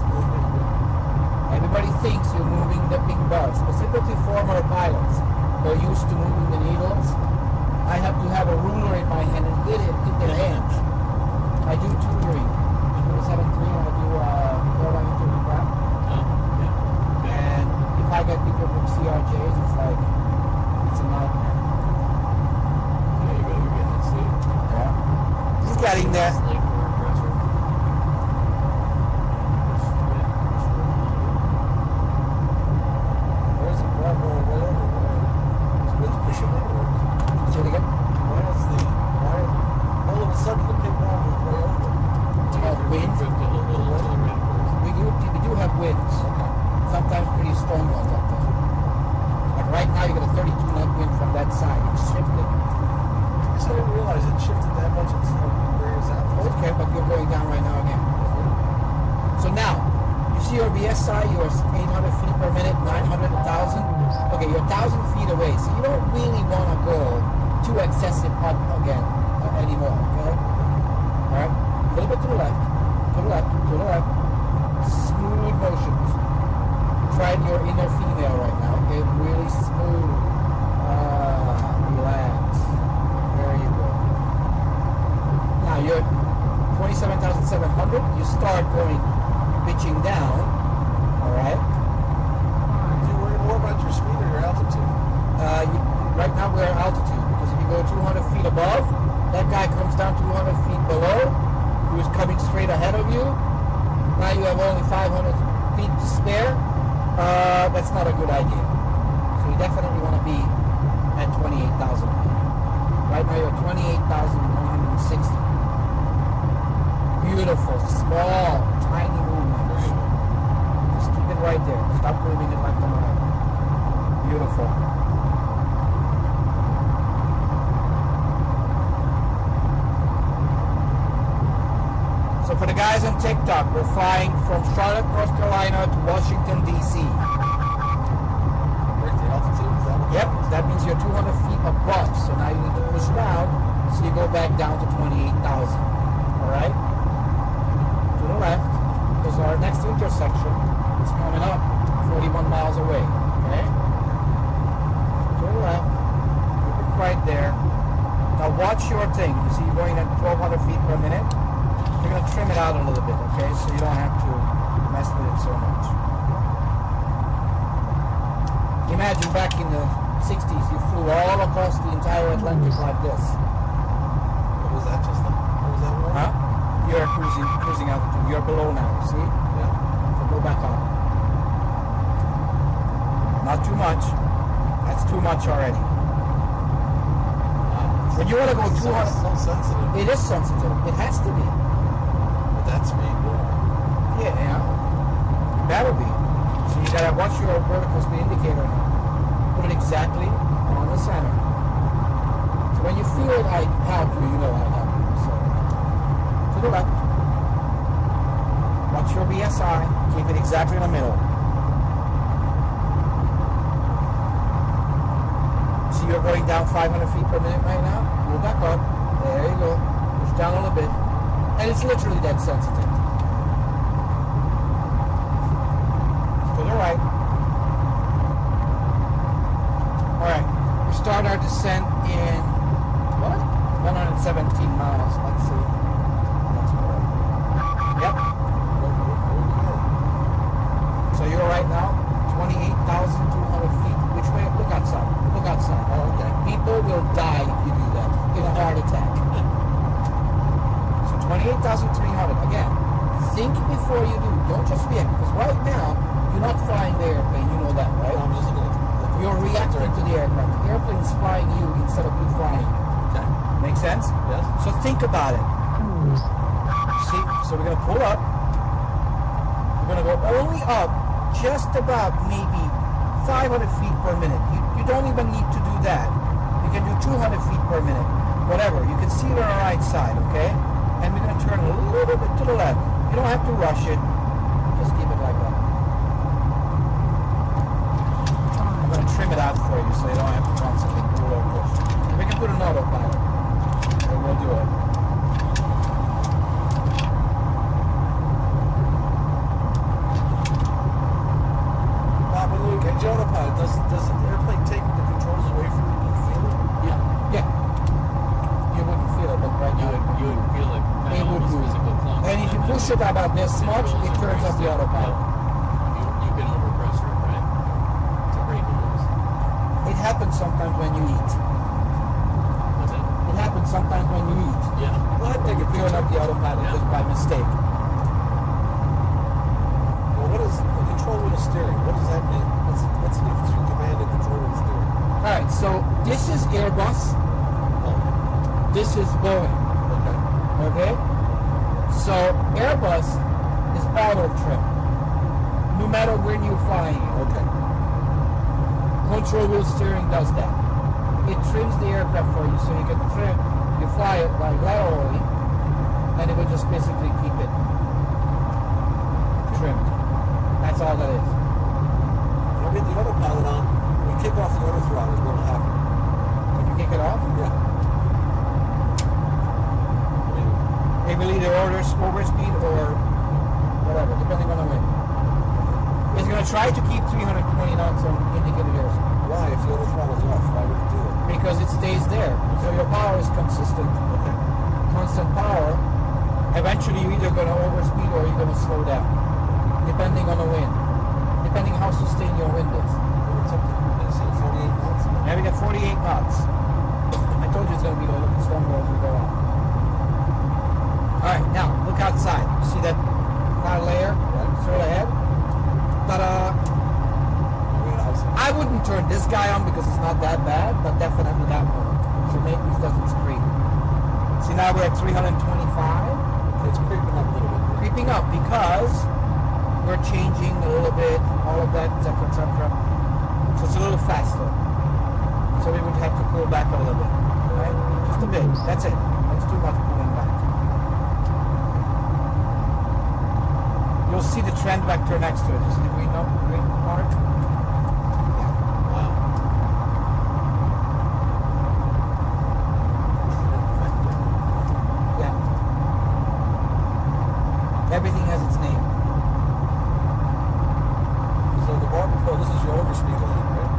Everybody thinks you're moving the big bar. Specifically former pilots who are used to moving the needles. I have to have a ruler in my hand and hit their hands. I do tutoring. I do 7-3 and I do airline interview prep. And if I get people from CRJs, it's like, it's a nightmare. Yeah, you go, you're getting it, Steve. Yeah. He's getting there. Like forward pressure. Where's the bar going way over? Where's wind's pushing over? Say it again. Why all of a sudden the pink bar moved way over? Wind. Drifted a little to the right first. We do have winds. Sometimes pretty strong ones up there. Like right now you got a 32 knot wind from that side. It's shifting. I guess I didn't realize it shifted that much. It's where is that? Okay, but you're going down right now again. So now, you see your VSI, you're 800 feet per minute, 900, 1,000. Okay, you're 1,000 feet away, so you don't really want to go too excessive up again anymore, okay? Alright, a little bit to the left, to the left, to the right. Smooth motions. Try your inner female right now, okay? Really smooth. Relax. There you go. Now you're 27,700. You start going pitching down. All right. Do you your speed or your altitude? Right now we're at altitude because if you go 200 feet above, that guy comes down 200 feet below, who is coming straight ahead of you. Now you have only 500 feet to spare. That's not a good idea. So you definitely want to be at 28,000 feet. Right now you're at 28,160. Beautiful, small, tiny movement. Just keep it right there. Stop moving it left and right. Beautiful. So for the guys on TikTok, we're flying from Charlotte, North Carolina to Washington, D.C. Break the altitude? Is that what Yep, that means you're 200 feet above. So now you need to push down, so you go back down to 28,000. All right? To the left, because our next intersection is coming up 41 miles away. Okay? To the left, keep it right there. Now watch your thing. You see you're going at 1,200 feet per minute. You're going to trim it out a little bit, okay? So you don't have to mess with it so much. Imagine back in the 60s, you flew all across the entire Atlantic like this. What was that just? What was that one? Huh? You're cruising altitude. You're below now, you see? Yeah. So go back up. Not too much. That's too much already. When you want to go 200... So sensitive. It is sensitive. It has to be. But that speed, Yeah, that'll be. So you gotta watch your vertical speed indicator now. Put it exactly on the center. So when you feel it, I help you, you know I help you. So to the left. Watch your BSI. Keep it exactly in the middle. See you're going down 500 feet per minute right now? Go back up. There you go. Push down a little bit. And it's literally that sensitive. To the right. Alright. We start our descent in what? 117 miles. Let's see. That's correct. Yep. So you're right now 28,200 feet. Which way? Look outside. Look outside. Oh, okay. People will die if you do that. In a heart attack. 28,300. Again, think before you do. Don't just react. Because right now, you're not flying the airplane. You know that, right? I'm just looking at You're reacting to the aircraft. The airplane is flying you instead of you flying. Okay. Make sense? Yes. So think about it. See? So we're going to pull up. We're going to go only up just about maybe 500 feet per minute. You don't even need to do that. You can do 200 feet per minute. Whatever. You can see it on the right side, okay? And we're going to turn a little bit to the left. You don't have to rush it. Just keep it like that. I'm going to trim it out for you so you don't have to constantly pull or push. We can put an autopilot. And we'll do it. When you engage autopilot, does the airplane take the controls away from you? Do you feel it? Yeah. You wouldn't feel it, but right now You would feel it kind it of would almost move. physical clunky. And if you push it about this much, it turns off the autopilot. You can overpressure it, right? To break the rules. It happens sometimes when you eat. What's it? It happens sometimes when you eat. Yeah. Well, I think You turn up the autopilot just by mistake. Well, what is the control wheel steering? What does that mean? What's the difference between command and control wheel steering? Alright, so this is Airbus. Oh, This is Boeing. okay. Okay? So Airbus is auto trim. No matter when you're flying. Okay. Control wheel steering does that. It trims the aircraft for you so you can trim, you fly it like laterally, and it will just basically keep it trimmed. That's all that is. When we get the autopilot on, we kick off the auto throttle is what will happen. If you kick it off, Yeah. it will either order overspeed or whatever, depending on the wind. It's going to try to keep 320 knots on indicated airspeed. Why? If the auto throttle's off, why would it do it? Because it stays there. So your power is consistent. Okay. Constant power. Eventually you're either going to overspeed or you're going to slow down. Depending on the wind. Depending how sustained your wind is. something. They say 48 knots. Yeah, we got 48 knots. I told you it's going to be a little stronger as we go on. Alright, now, look outside. See that cloud layer straight ahead? Ta-da! I wouldn't turn this guy on because it's not that bad, but definitely that one. So maybe it doesn't scream. See, now we're at 325. It's creeping up a little bit. Creeping up because we're changing a little bit, all of that, etc., etc. So it's a little faster. So we would have to pull back a little bit. Right? Just a bit. That's it. That's too much pulling back. You'll see the trend vector next to it. You see the green part? Wow. Yeah. Everything has its name. So the bar control, this is your overspeed line, right?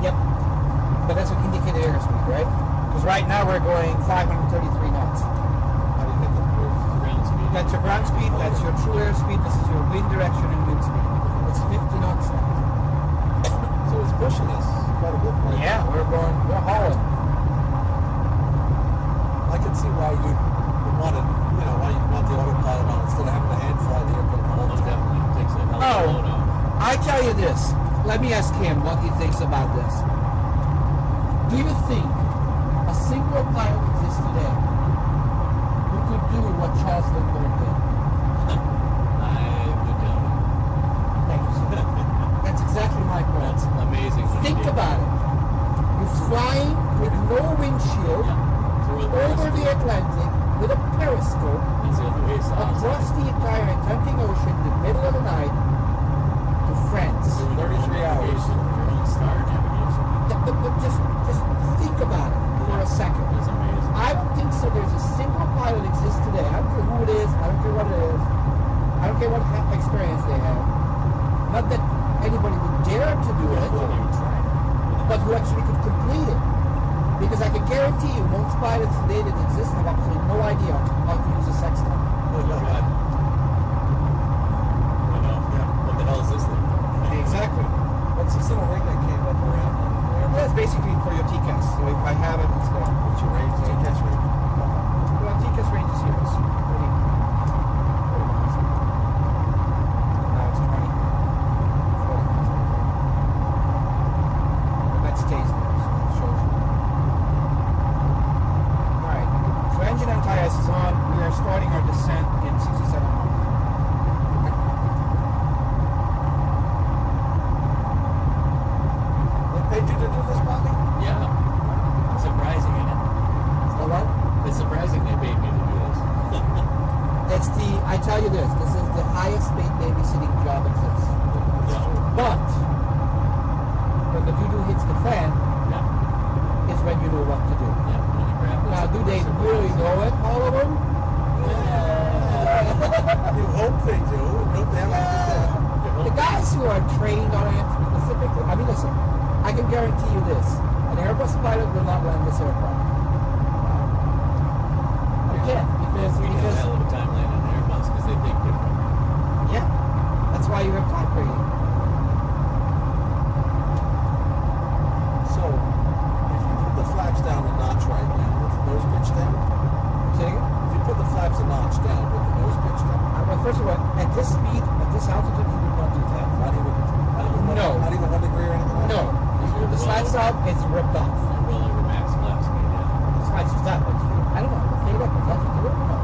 Yep. But that's an indicated airspeed, right? Because right now we're going 533 knots. How do you get that? Ground speed. That's your ground speed, that's your true airspeed, this is your wind direction and wind speed. It's 50 knots now. So it's pushing us quite a bit right Yeah, now. we're hauling. I can see why you would want to, why you want the autopilot on instead of having to hand fly the airplane the whole Most time. definitely takes a hell of a load off. I tell you this, let me ask him what he thinks about this. Do you think a single pilot exists today who could do what Charles Lindbergh did? I would doubt it. Thank you, sir. That's exactly my point. That's amazing. what he Think did. about it. You're flying with no windshield Yeah. Through a over the periscope. Atlantic with a periscope That's the other way south. across the entire Atlantic Ocean in the middle of the night to France. 33 hours. Your own star navigation. But just think about it for a second. That's amazing. I don't think so. There's a single pilot exists today. I don't care who it is. I don't care what it is. I don't care what experience they have. Not that anybody would dare to do it, Wouldn't even try it. but who actually could complete it. Because I can guarantee you, most pilots today that exist have absolutely no idea how to use a sextant. Oh my God. What the hell is this thing? Exactly. What's this little ring that came up around there? That's basically for your TCAS. So if I have it, it's there. What's your range? TCAS range. Well, TCAS range is here. It's pretty nice. Now it's 20. 40. But that stays there, so it shows you. Alright, so engine anti-ice is on. We are starting our descent in 67 miles. They paid you to do this, Bobby? Yeah. It's surprising, isn't it? So what? It's surprising they paid me to do this. That's I tell you this is the highest paid babysitting job exists. Yeah. But when the doo-doo hits the fan Yeah. is when you know what to do. Yeah. When you grab this, Now, do they it's a really surprise. know it, all of them? You hope they do. You hope they have a good day. You hope The guys who are trained on it specifically, I mean, listen, I can guarantee you this. An Airbus pilot will not land this aircraft. You can't, we have a because hell of a time landing an Airbus because they think different. yeah, that's why you have type rating. So, if you put the flaps down a notch right now, with the nose pitch down, Say it again? if you put the flaps a notch down with the nose pitch down, Well, first of all, at this speed, at this altitude, you would not do that. not even No. not even 1 degree or anything like No, that? you put the slats out, it's ripped off. You're well over max flap speed, yeah. It's not just that, but I don't know, the fade up, does it do it? No.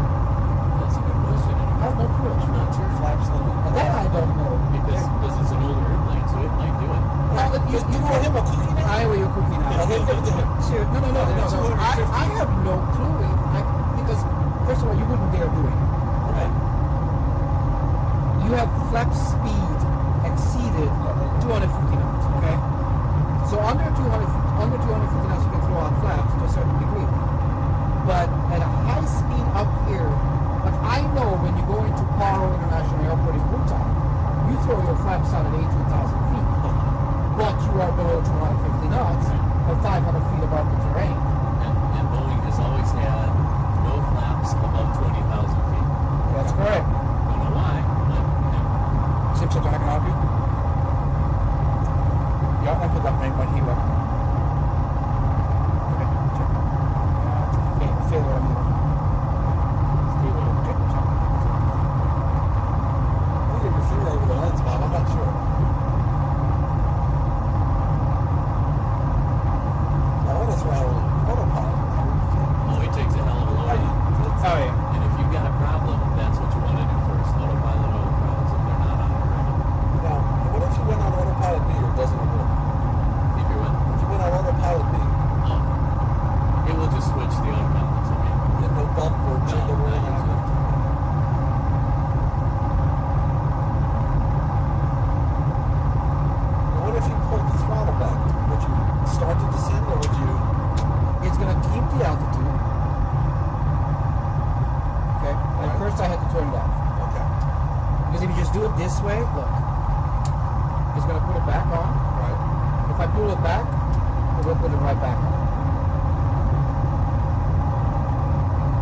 That's a good question. I have no clue. I'm not sure. Flaps limit. Now that I don't know. Because it's an older airplane, so it might do it. Well, you throw him a cookie now? I owe you a cookie now. I'll give it to him. Sure. No. I have no clue. Because, first of all, you wouldn't dare do it. Right. You have flap speed exceeded 250 knots, okay? So under 250 knots, you can throw out flaps to a certain degree. But at a high speed up here, like I know when you go into Paro International Airport in Bhutan, you throw your flaps out at 18,000 feet. But you are below 250 knots or 500 feet above the terrain. And Boeing has always had no flaps above 20,000 feet. That's correct. Don't know why, but yeah. Simpson, I can help you? just do it this way, look. It's gonna put it back on. Right. If I pull it back, it will put it right back on.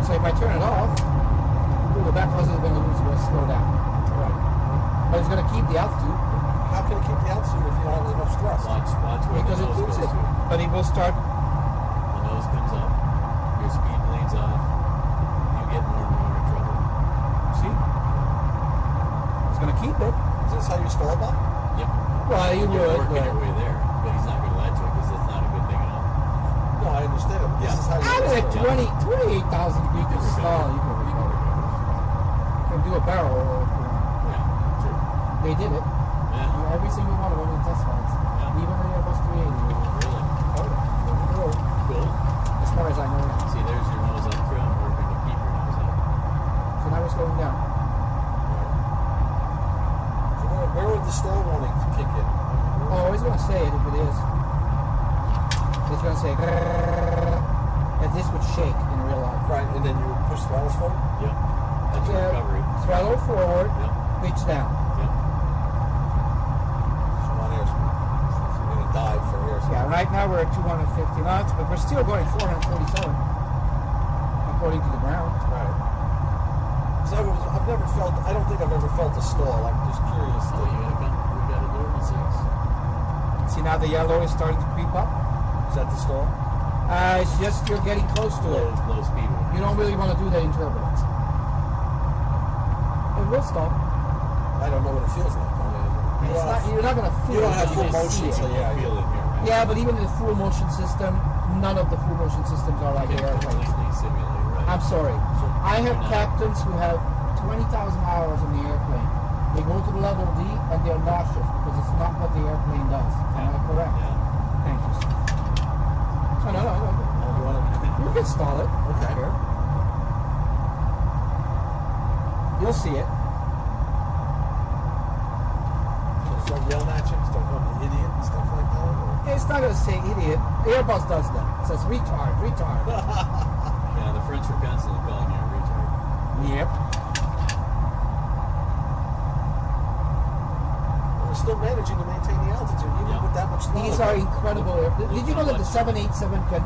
So if I turn it off, pull it back, plus it's gonna lose, will slow down. Right. But it's gonna keep the altitude How can it keep the altitude if you don't have as much thrust? Watch where because the it nose loses goes it. to. But it will start. The nose comes up, your speed bleeds off, you get more and more in trouble. See? It's gonna keep it. Is this how you stall by? Yep. Well, you You're would, working but your way there, but he's not going to let you because that's not a good thing at all. No, I understand it, but this Yeah. is how you even at stall. 28,000 feet of stall, you can recover. You can do a barrel roll if you want. Yeah, true. They did it. Yeah, Every single one of them in test flights. Yeah. Even the Airbus 380. really. Oh, yeah. Cool. As far as I know. See, there's your nose up trim, working to keep your nose up. So now we're slowing down. So where would the stall warning kick in? Oh, it's going to say it if it is. It's going to say that this would shake in real life. Right, and then you would push throttles forward? Yep. That's your recovery. Throttle forward, Yep. pitch down. Yep. So on airspeed. So you're going to dive for airspeed. Yeah, right now we're at 250 knots, but we're still going 447 according to the ground. Right. So I've never felt, I don't think I've ever felt a stall. I'm just curious. Oh, you gotta come. We gotta do it in 6. See, now the yellow is starting to creep up. Is that the stall? It's just you're getting close to it. Low speed one. You don't really want to do that in turbulence. It will stop. I don't know what it feels like. I mean, You're not going to feel you don't it. have but full you can motion, see so it. yeah. Feel it here, right? Yeah, but even in the full motion system, none of the full motion systems are like You the can airplanes. completely simulate, right? I'm sorry. So I have you're not- captains who have 20,000 hours in the airplane. They go to the level D and they're nauseous because it's not what the airplane does. Am I correct? Yeah. Thank you, sir. Oh, no. You want to, You can stall it. Okay. Here. You'll see it. so start yelling at you, start calling you idiot and stuff like that? Or? It's not going to say idiot. Airbus does that. It says retard. Yeah, the French are constantly calling you a retard. Yep. We're still managing to maintain the altitude, even Yeah. with that much throttle. These are incredible airplanes. Did you know that the 787 can,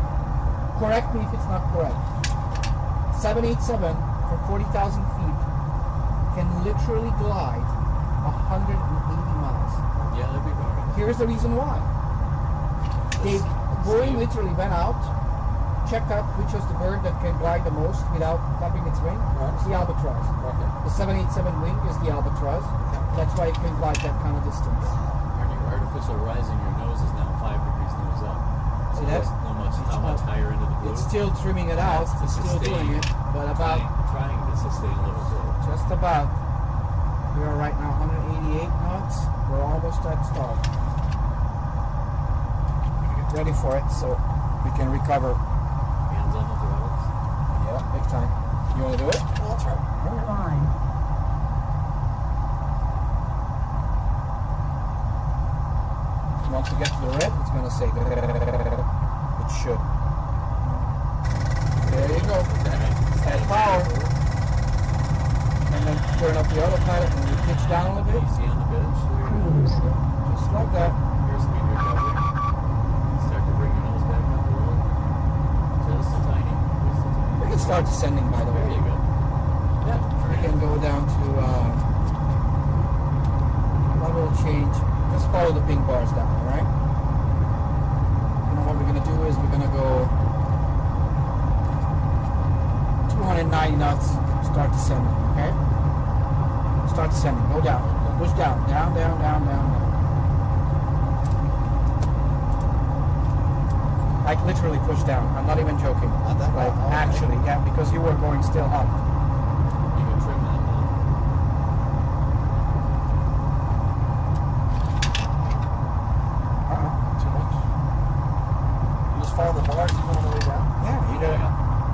correct me if it's not correct, 787 from 40,000 feet can literally glide 180 miles. Yeah, that'd be better. Here's the reason why. Boeing literally went out, checked out which was the bird that can glide the most without flapping its wing. Right. It's the albatross. Okay. The 787 wing is the albatross. That's why it can glide that kind of distance. Your artificial rise in your nose is now 5 degrees nose up. See that? How much higher into the blue? It's still trimming it out. That's to It's still sustain. doing it, but about trying to sustain a little bit. just about. We are right now 188 knots. We're almost at stall. Get ready for it so we can recover. Hands on the throttles. Yeah, big time. You want to do it? Oh, that's right. Climb. Once we get to the red, it's going to say it should. There you go. Add power. And then turn up the autopilot and you pitch down a little bit. Easy on the bench. Cruise. Just like that. Here's speed recovery. Start to bring your nose back up a little. Just a tiny. Just a tiny. We can start descending, by the There way. you go. Yeah. We can go down to level change. Just follow the pink bars down, alright? And what we're gonna do is we're gonna go 290 knots, start descending, okay? Start descending, go down, push down, down. Like literally push down, I'm not even joking. Not that Like bad. Oh, okay. actually, yeah, because you were going still up. You can trim that now. Too much. You just follow the bars even on the way down? Yeah, you do.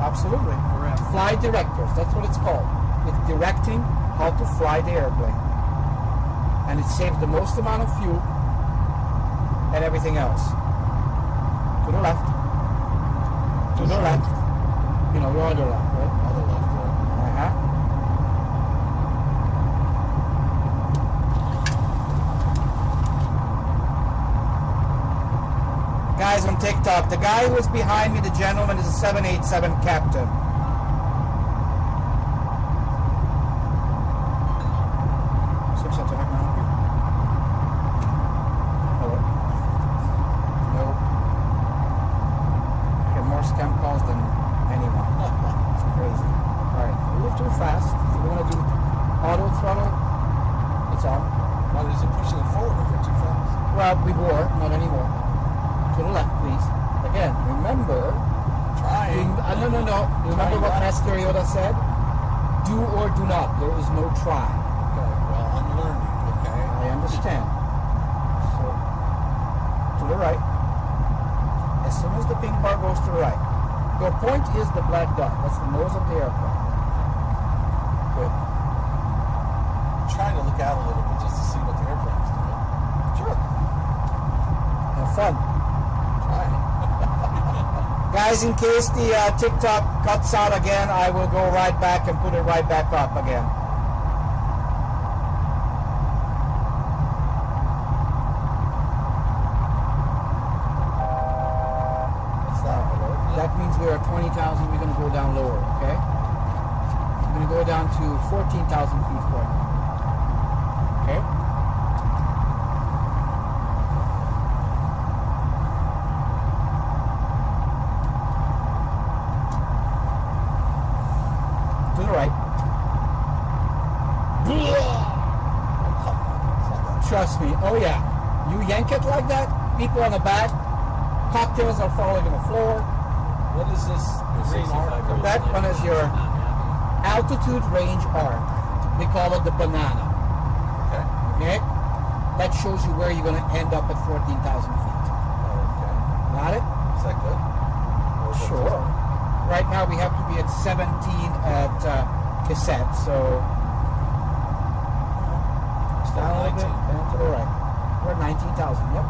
Absolutely. Correct. Fly directors, that's what it's called. It's directing how to fly the airplane. And it saves the most amount of fuel and everything else. To the left. To the left. You know, the other left, right? Other left, Uh-huh. TikTok. The guy who is behind me, the gentleman, is a 787 captain. Hello? No. I get more scam calls than anyone. It's crazy. Alright, a little too fast. If you want to do auto throttle, it's on. Why is it pushing it forward if it's too fast? Well, we were, not anymore. To the left, please. Again, remember. Trying. No. Remember what Master Yoda said? Do or do not. There is no try. Okay, well, I'm learning, okay? I understand. So, to the right. As soon as the pink bar goes to the right. Your point is the black dot. That's the nose of the airplane. Good. I'm trying to look out a little bit just to see what the airplane's doing. Sure. Have fun. Trying. Guys, in case the TikTok cuts out again, I will go right back and put it right back up again. What's that? Hello? That means we are at 20,000. We're going to go down lower, okay? We're going to go down to 14,000 feet for now. Okay? To the right. Trust me. Oh yeah. You yank it like that, people on the back, cocktails are falling on the floor. What is this green arc? That one is your altitude range arc. They call it the banana. Okay. Okay? That shows you where you're going to end up at 14,000 feet. Okay. Got it? Is that good? Or is that Sure. Right now we have to be at 17 at cassette, so it's down a little bit and to the right. We're at 19,000. Yep.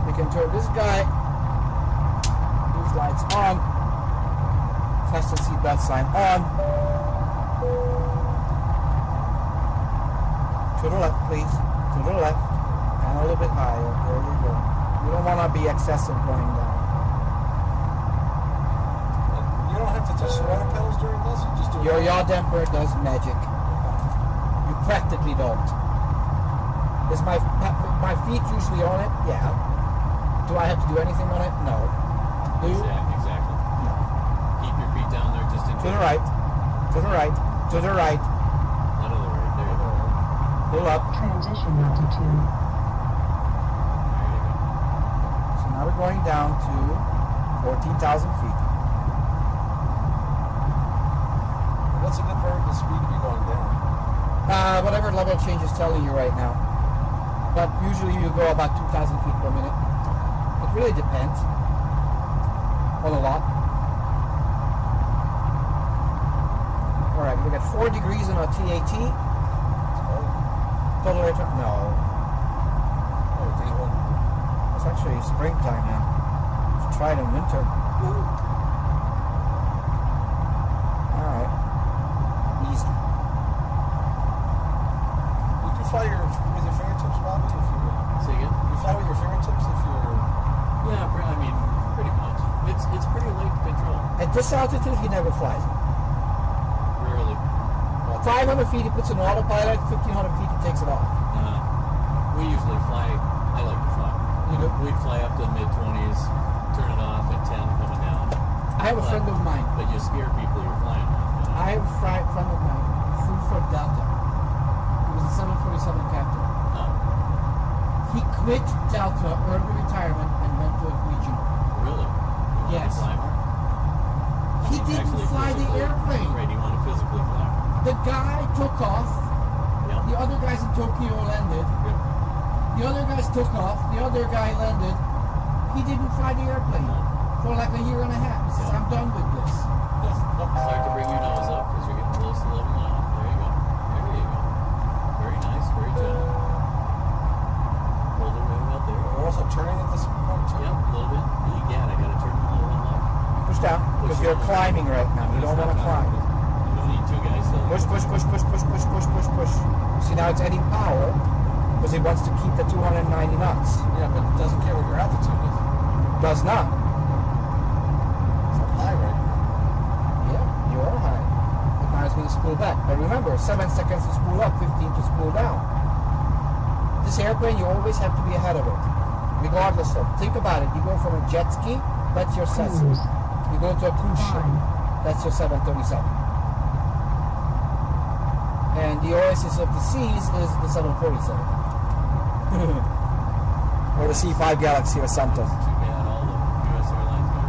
We can turn this guy. These lights on. Fasten seatbelt sign on. To the left, please. To the left. And a little bit higher. There you go. You don't want to be excessive going down. You don't have to touch the rudder pedals during this? You just do it. Your yaw damper does magic. You practically don't. Is my feet usually on it? Yeah. Do I have to do anything on it? No. Do you? Exactly. No. Keep your feet down there just in To case. the right. To the right. To the right. Not to the right. There you go. Pull up. Transition altitude. There you go. So now we're going down to 14,000 feet. What's a good vertical speed to be going down? Whatever level change is telling you right now. But usually you go about 2,000 feet per minute. It really depends on a lot. Alright, we got 4 degrees on our TAT. Total rate of, no. Oh, D1. It's actually springtime now. Let's try it in winter. Alright. Easy. Would you fly with your fingertips, Bobby? If you Say again? you fly with your fingertips if you're. Yeah, I mean, pretty much. It's pretty light control. At this altitude, he never flies it. Rarely. 500 feet, he puts an autopilot. 1,500 feet, he takes it off. We usually fly. I like to fly. You do? We'd fly up to the mid-20s, turn it off at 10, coming down. I have a friend of mine. But you scare people you're flying with. You know? I have a friend of mine. Flew for Delta. He was a 747 captain. He quit Delta, early retirement, and went to a regional. Really? You Yes. want to fly more? He didn't Actually fly the physically- airplane. Right, you want to physically fly. The guy took off. Yeah. The other guys in Tokyo landed. Yep. The other guys took off. The other guy landed. He didn't fly the airplane for like a year and a half. He says, Yeah. I'm done with this. Start to bring your nose up because you're getting close to leveling off. There you go. There you go. Very nice. Very gentle. Hold it right about there. We're also turning at this point too. Yep, a little bit. Egad, I got to turn a little one left. Push down, because you're climbing right now. You don't want to climb. You don't need two guys. So Push, push, push, push, push, push, push, push, push. See, now it's adding power because it wants to keep the 290 knots. Yeah, but it doesn't care what your altitude is. Does not. going to spool back. But remember, 7 seconds to spool up, 15 to spool down. This airplane, you always have to be ahead of it, regardless of. Think about it. You go from a jet ski, that's your Cessna. You go to a cruise ship, that's your 737. And the Oasis of the Seas is the 747. Or the C5 Galaxy or something. Too bad all the U.S. airlines are.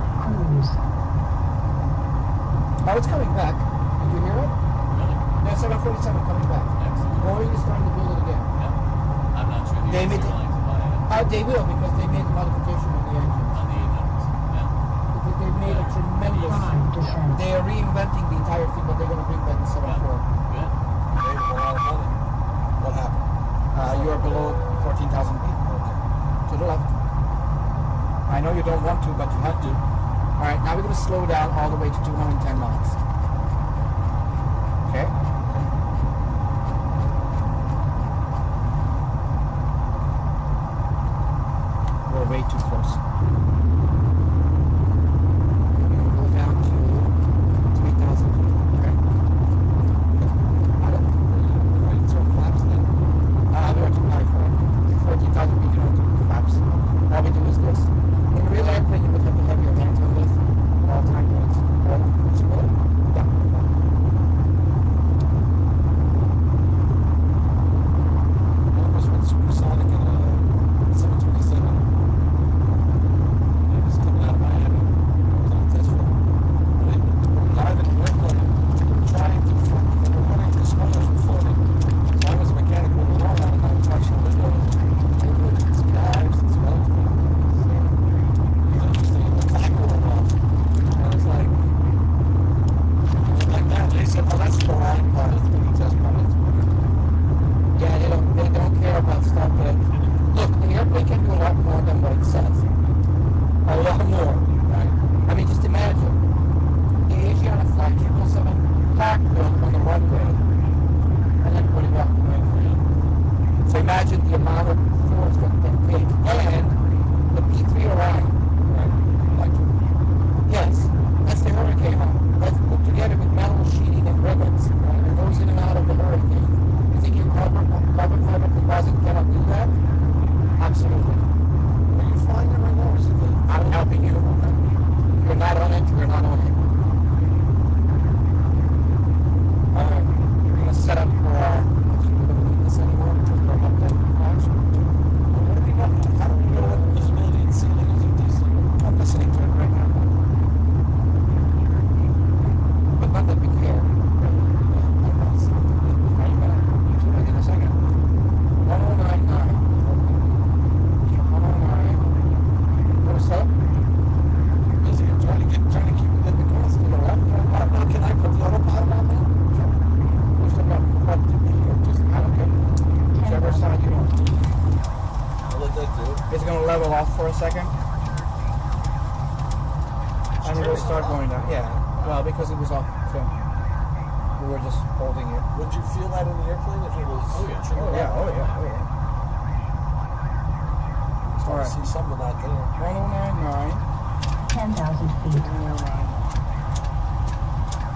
Oh, it's coming back. Did you hear it? Really? Yeah, 747 coming back. Excellent. Boeing is starting to build it again. Yeah. I'm not sure the They U.S. made it- airlines will buy it They will, because they made a modification on the engine. on the engines. Yeah. They made a tremendous. They are reinventing the entire thing, but they're going to bring back the 74. Good. Made a lot of money. What happened? You are below 14,000 feet. To the left. I know you don't want to, but you have to. All right, now we're going to slow down all the way to 210 knots. Okay. We're way too close. We're going to go down to 3,000 feet. Okay. I don't. Right, so flaps then. They're too high for it. 14,000 feet, you don't do flaps. All we do is this. In a real airplane, you would have to have your hands on this at all times when it's slow. Yeah. I was with Supersonic in a 727. It was coming out of Miami. I was on a test flight. They were live in the airplane, trying to they were running the spoilers were floating. So I was a mechanic with a long and I was watching the windows. They were some knives and some other things. It was interesting. The timer went off. I was like that. They said, "Oh, that's the wrong part. That's when you test pilots." Yeah, they don't care about stuff that. Look, the airplane can do a lot more than what it says. A lot more. Right. I mean, just imagine. The Asiana Flight 777 parked on the runway and then put it up. So imagine the amount of force that they take. And the P3 Orion. Right. Like, Yes, that's the Hurricane one. That's put together with metal sheeting and rivets. Right? It goes in and out of the Hurricane. You think your carbon fiber composite cannot do that? Absolutely. are you flying it right now? Or is it the I'm helping you. You're not on it, you're not on it. Alright, we're going to set up for our... We don't need this anymore because we're up there in crash. What do we know? How do we know what visibility and ceiling is in DC? I'm listening to it right now. But not that we care. In a second. 1099. 1099. What is that? Is he trying to keep it in the course? To the left? Now, can I put the autopilot on there? Push the button. What to be here? Just, I don't care. Whichever side you want. I'll let that do it. It's going to level off for a second. And it will start going down. Yeah. Well, because it was off film. We were just holding it. Would you feel that in the airplane if it was? Oh, yeah. trimmed Oh, yeah. up? Oh, yeah. Oh, yeah. I All right. see something out there. 1099. 10,000 feet. 1099.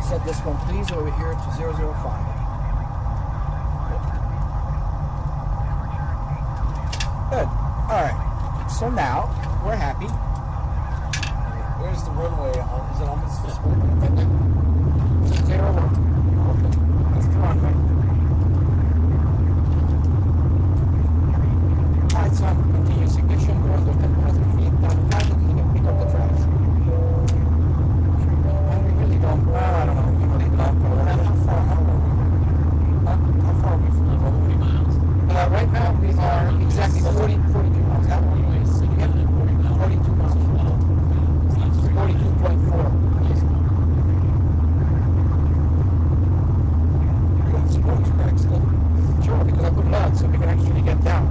Set this one, please, over here to 005. Good. All right. So now we're happy. Where's the runway? Is it on this way? Right there. 01. That's the runway. All right, son. Continuous ignition. We're under 10,000 feet. Down the pilot. You can pick up the trash. And we really don't. Well, I don't know. We really don't. How far are we? How far are we from the runway? 40 miles. Right now we are exactly 42 miles. That one. Yep. 42 miles. 42.4. You got the spokes cracked still? Sure, because I put mud so we can actually get down.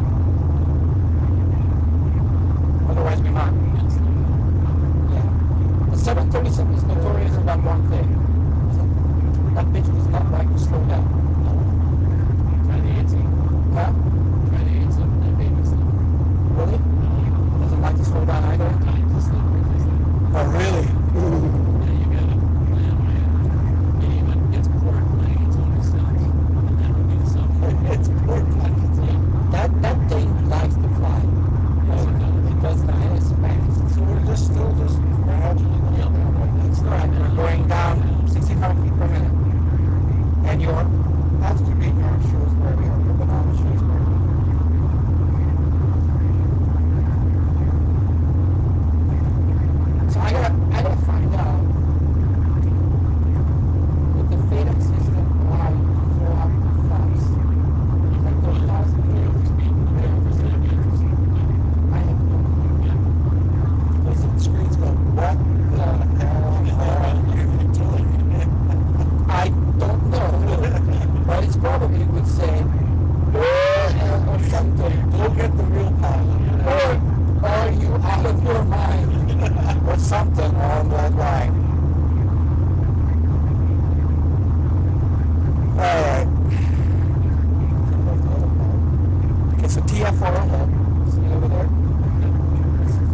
Otherwise we might. Yeah. The 737 is notorious about one thing. That bitch does not like to slow down. Try the 18. Huh? Try the 18. That baby sleep. Really? Doesn't like to slow down either. Time to sleep resistant. Oh, really? Yeah, you gotta plan ahead. It even gets port lane. And your passenger radar shows where we are. Your banana shows where we are. So I gotta find out with the FADEC system why you throw out the flaps. Like those 1,000 feet. I have no idea. Listen, the screens go, what the hell are you doing? I don't know, but it's probably would say, or something. Go get the real pilot. Or are you out of your mind? Or something along that line. Alright. Okay, so TF4 ahead. See over there?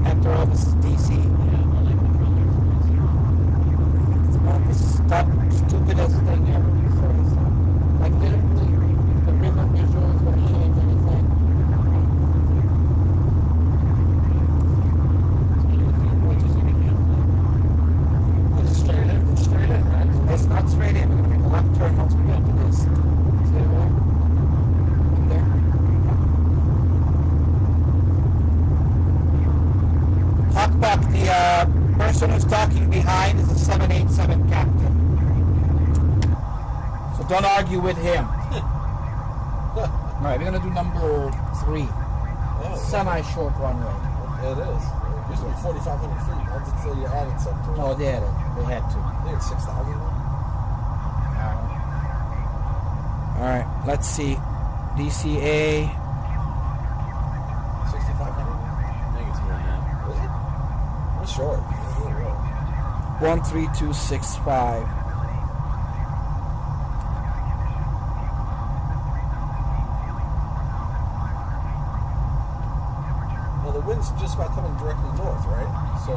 After all, this is DC. It's one of the stupidest thing ever. Like, literally, the river visual is going to change anything. It's straight in. It's straight in, right? It's not straight in. We're going to make a left turn once we get to this. See it there? Right there. Huckbuck, the person who's talking behind is a 787 captain. So don't argue with him. Alright, we're going to do number 3. Oh, Semi-short runway. it is. It used to be 4,500 feet. Not until you added something. Oh, they had it. They had to. I think it's 6,000. Alright, let's see. DCA. 6,500? I think it's more than that. Is it? We're short. We're really low. 13265. Well, the wind's just about coming directly north, right? So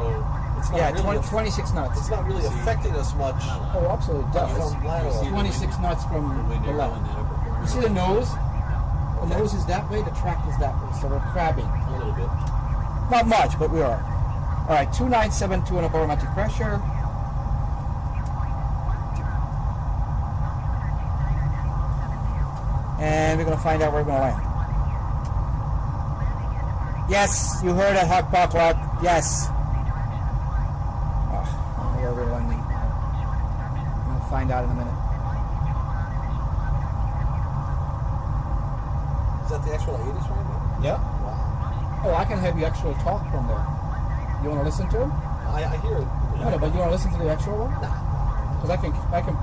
it's not Yeah, really 26 knots. it's not really affecting us much. Oh, absolutely. It does. From land You see over. 26 knots from The wind the arrow left. in that upper corner. You see the nose? The nose is that way, the track is that way. So we're crabbing. A little bit. Not much, but we are. Alright, 2972 on a barometric pressure. And we're going to find out where we're going to land. Yes, you heard it, Hot Pop Rock. Yes. Oh, I gotta real landing. I'm going to find out in a minute. Is that the actual 80s right now? Yeah. Wow. Oh, I can have you actually talk from there. You want to listen to him? I hear it. No, but you want to listen to the actual one? Because I can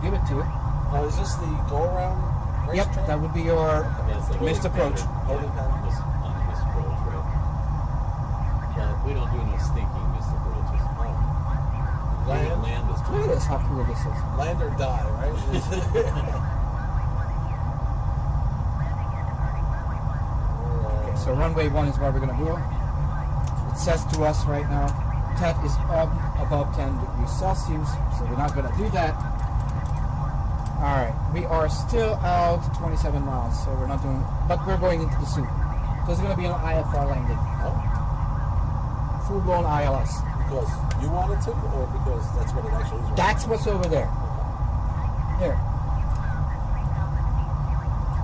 give it to you. Now, is this the go-around race Yep, track? that would be your That's the missed approach. Holding pattern. On the missed approach, right? But we don't do no stinking missed approaches. We Land, land this Look at this, how cool this is. land or die, right? Okay, so runway 1 is where we're going to go. It says to us right now, TET is up above 10 degrees Celsius, so we're not going to do that. Alright, we are still out 27 miles, so we're not doing, but we're going into the soup. So it's going to be an IFR landing. Full-blown ILS. Because you wanted to, or because that's what it actually is? Right? That's what's over there. Here.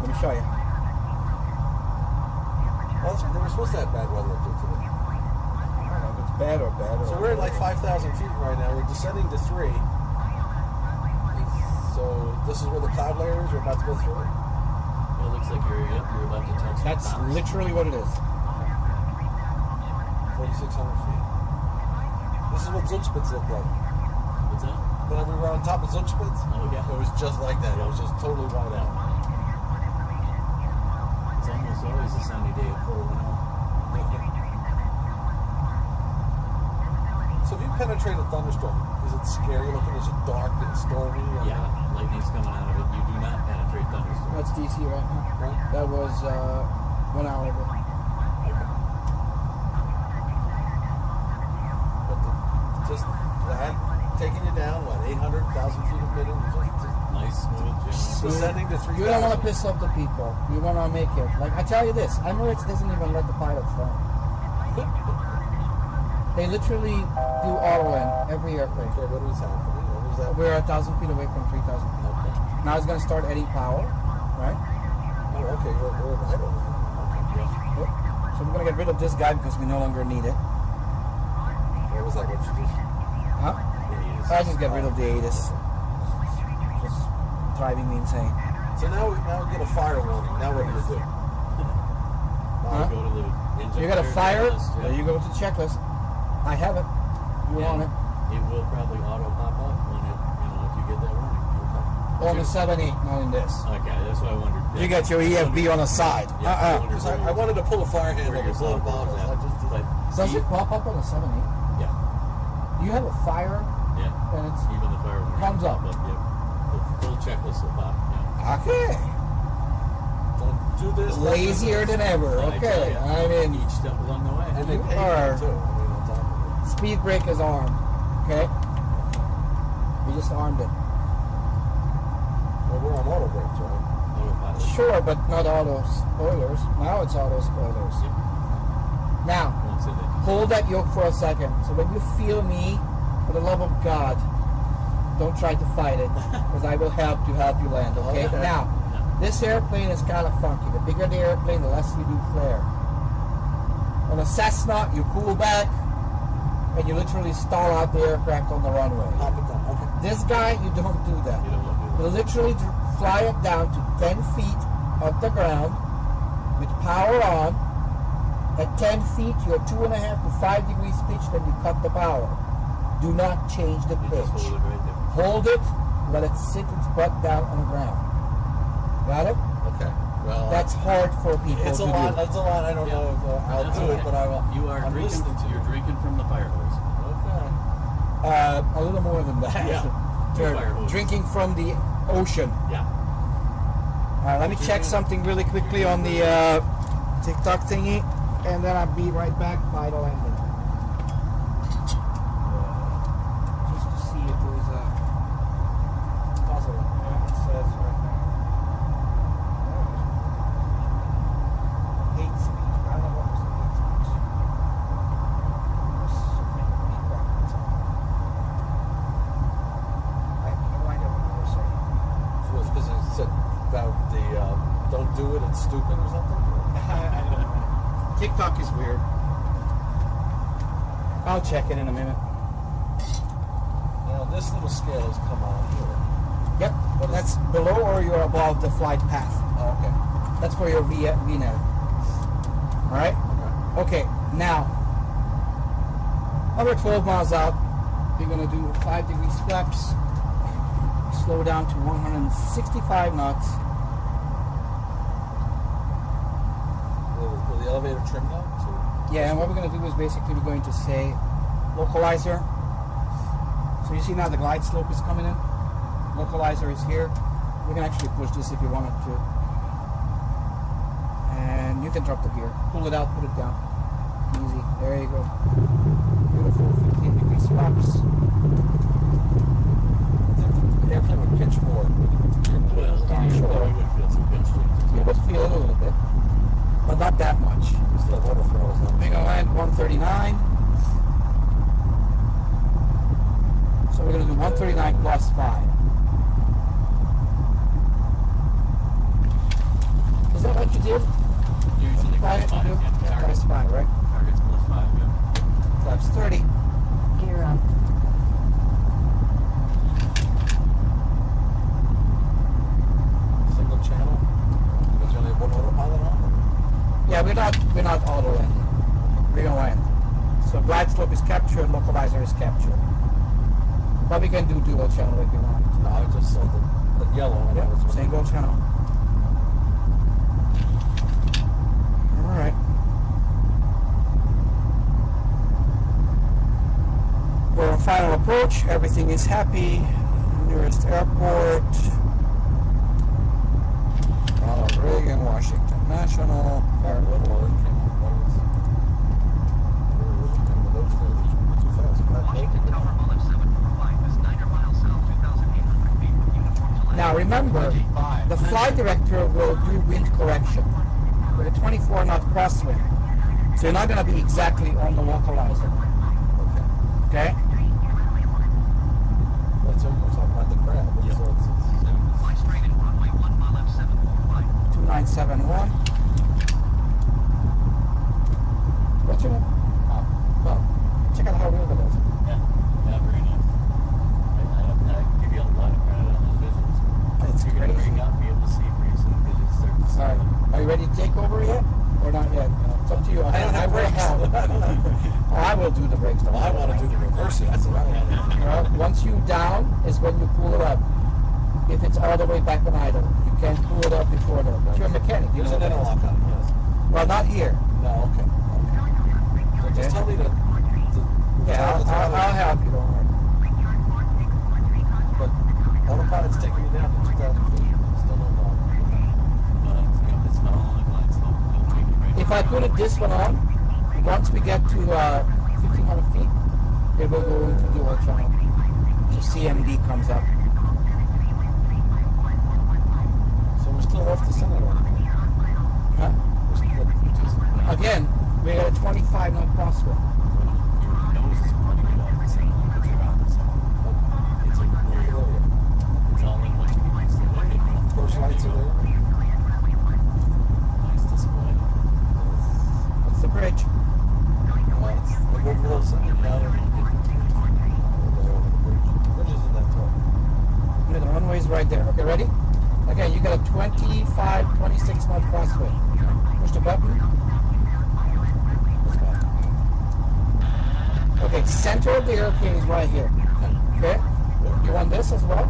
Let me show you. Well, that's, they were supposed to have bad weather up there today. I don't know if it's bad or bad. So we're at like 5,000 feet right now. We're descending to 3. So this is where the cloud layer is. We're about to go through it. Well, it looks like you're about to touch That's the tops. literally what it is. 4,600 feet. This is what Zugspitz looked like. What's that? When we were on top of Zugspitz, Oh, yeah. it was just like that. It was just totally wide out. It's almost always a sunny day at 410. So if you penetrate a thunderstorm, is it scary looking? Is it dark and stormy? Yeah, lightning's coming out of it. You do not penetrate thunderstorms. That's DC right now. Right? That was 1 hour ago. But just that taking you down, what, 800,000 feet a minute? Just Nice, smooth, gentle. descending to 3,000. You don't want to piss off the people. You want to make it. Like, I tell you this, Emirates doesn't even let the pilots down. They literally do auto land every airplane. Okay, what was happening? What was that? We're 1,000 feet away from 3,000 feet. Okay. Now it's gonna start adding power, right? Oh, okay, we're in idle. Okay, yeah. Yep. So we're gonna get rid of this guy because we no longer need it. What was that? What you just? Huh? I just get rid of the ATIS. Just driving me insane. So now we get a fire warning. Now what do you do? Huh? Go to the engine You gotta fire it. checklist, yeah. There you go to the checklist. I have it. You want it? It will probably auto pop up when it, if you get that warning. On the 7.8, not in this. Okay, that's what I wondered. You get your EFB on the side. Yeah, Because I wanted to pull a fire handle Where your to blow cell bombs. phone's at. I just But Does see- it pop up on the 7.8? Yeah, You have a fire yeah. and it's Even the fire warning Comes will up. pop Yeah. The full checklist will pop. Yeah. okay. don't do this. don't do Lazier this. than ever. I tell Okay. ya, I mean, each step along the way. And they You pay are- you too. I mean, on top of speed brake is armed. Okay. We just armed it. it. Well, we're on auto brakes, right? Autopilot. Sure, but not auto spoilers. Now it's auto spoilers. Yep. Now, Won't say that. hold that yoke for a second. So when you feel me, for the love of God, don't try to fight it, because I will help you land. Okay. Okay. Now, this airplane is kind of funky. The bigger the airplane, the less you do flare. On a Cessna, you cool back, and you literally stall out the aircraft on the runway. Pop it down. Okay. This guy, you don't do that. You don't want to do You literally fly it down to 10 feet off the ground with power on. At 10 feet, you're 2.5 to 5 degrees pitch, then you cut the power. Do not change the that. You just pitch. hold it right there. Hold it, let it sit its butt down on the ground. Got it? Okay. Well, That's hard for people it's to a lot. do. That's a lot. I don't Yeah. know if I'll That's do okay. it, but I will. You are I'm drinking. listening. You're drinking from the fire hose. Okay. A little more than that. Yeah. You're Fire hose. drinking from the ocean. Yeah. Let me check something really quickly on the TikTok thingy, and then I'll be right back by the landing. Just to see if there's a puzzle. Yeah, it says right now. 8 speed. I don't know what was the 8 speed. There's something to be brackets on. I have no idea what they were saying. So it's because it said about the don't do it. It's stupid or something. I don't know. TikTok is weird. I'll check it in a minute. Now this little scale has come on here. Yep, that's below or you're above the flight path. Oh, okay. That's for your VNAV. Alright? Okay. Okay, now, over 12 miles out, we're going to do 5 degrees flaps, slow down to 165 knots. Will the elevator trim now? Yeah, and what we're going to do is basically we're going to say localizer. So you see now the glide slope is coming in. Localizer is here. We can actually push this if you wanted to. And you can drop the gear. Pull it out, put it down. Easy. There you go. Beautiful 15 degrees flaps. The airplane would pitch more. Well, you probably would feel some pinch changes. You would feel it a little bit, but not that much. Still water throws. We're gonna land 139. So we're gonna do 139 plus 5. Is that what you did? Usually Five, plus 5. you do? Yeah, Plus 5, right? Target's plus 5. Yeah. Flaps 30. Gear up. Single channel. There's only one autopilot on. Yeah, we're not auto landing. We're gonna land. So glide slope is captured, localizer is captured. But we can do dual channel if you want. No, I just saw the yellow one. Yeah, That was single channel. Alright. We're on final approach. Everything is happy. Nearest airport. Ronald Reagan, Washington National. Fire little or it came on. Those things too fast. Washington Tower Bullet 745 is 9 miles south, 2,800 feet with uniform to land. Now remember, the flight director will do wind correction with a 24 knot crosswind. So you're not going to be exactly on the localizer. Okay? That's what we're talking about the crab. Yep. So it's Fly straight ready to take over yet? Or not yet? It's up to you. I don't have brakes. Oh, I will do the brakes. Well, I want to do the reverse. That's what I want to do. Well, once you down is when you pull it up. If it's all the way back on idle, you can't pull it up before that. But you're a mechanic. You There's know an that. interlock on it, yes. Well, not here. No, okay. So Okay. just tell me to Yeah, I'll help you. Don't worry. But autopilot's taking me down to 2,000 feet. Still no problem. It's following the glide slope. It'll take you right If I put this one on, once we get to 1,500 feet, it will go into dual channel. So CMD comes up. So we're still off the center line. Huh? We're still Again, we got a 25 knot crosswind. Your nose is pretty good off the center line, but you're on the center line. It's a really, it's all in what you can use to look at. First lights are there. Nice display. That's the bridge. It's the little center down there. The bridge isn't that tall. Yeah, the runway's right there. Okay, ready? Again, you got a 25, 26 knot crosswind. Push the button. Okay, center of the airplane is right here. Okay? You want this as well?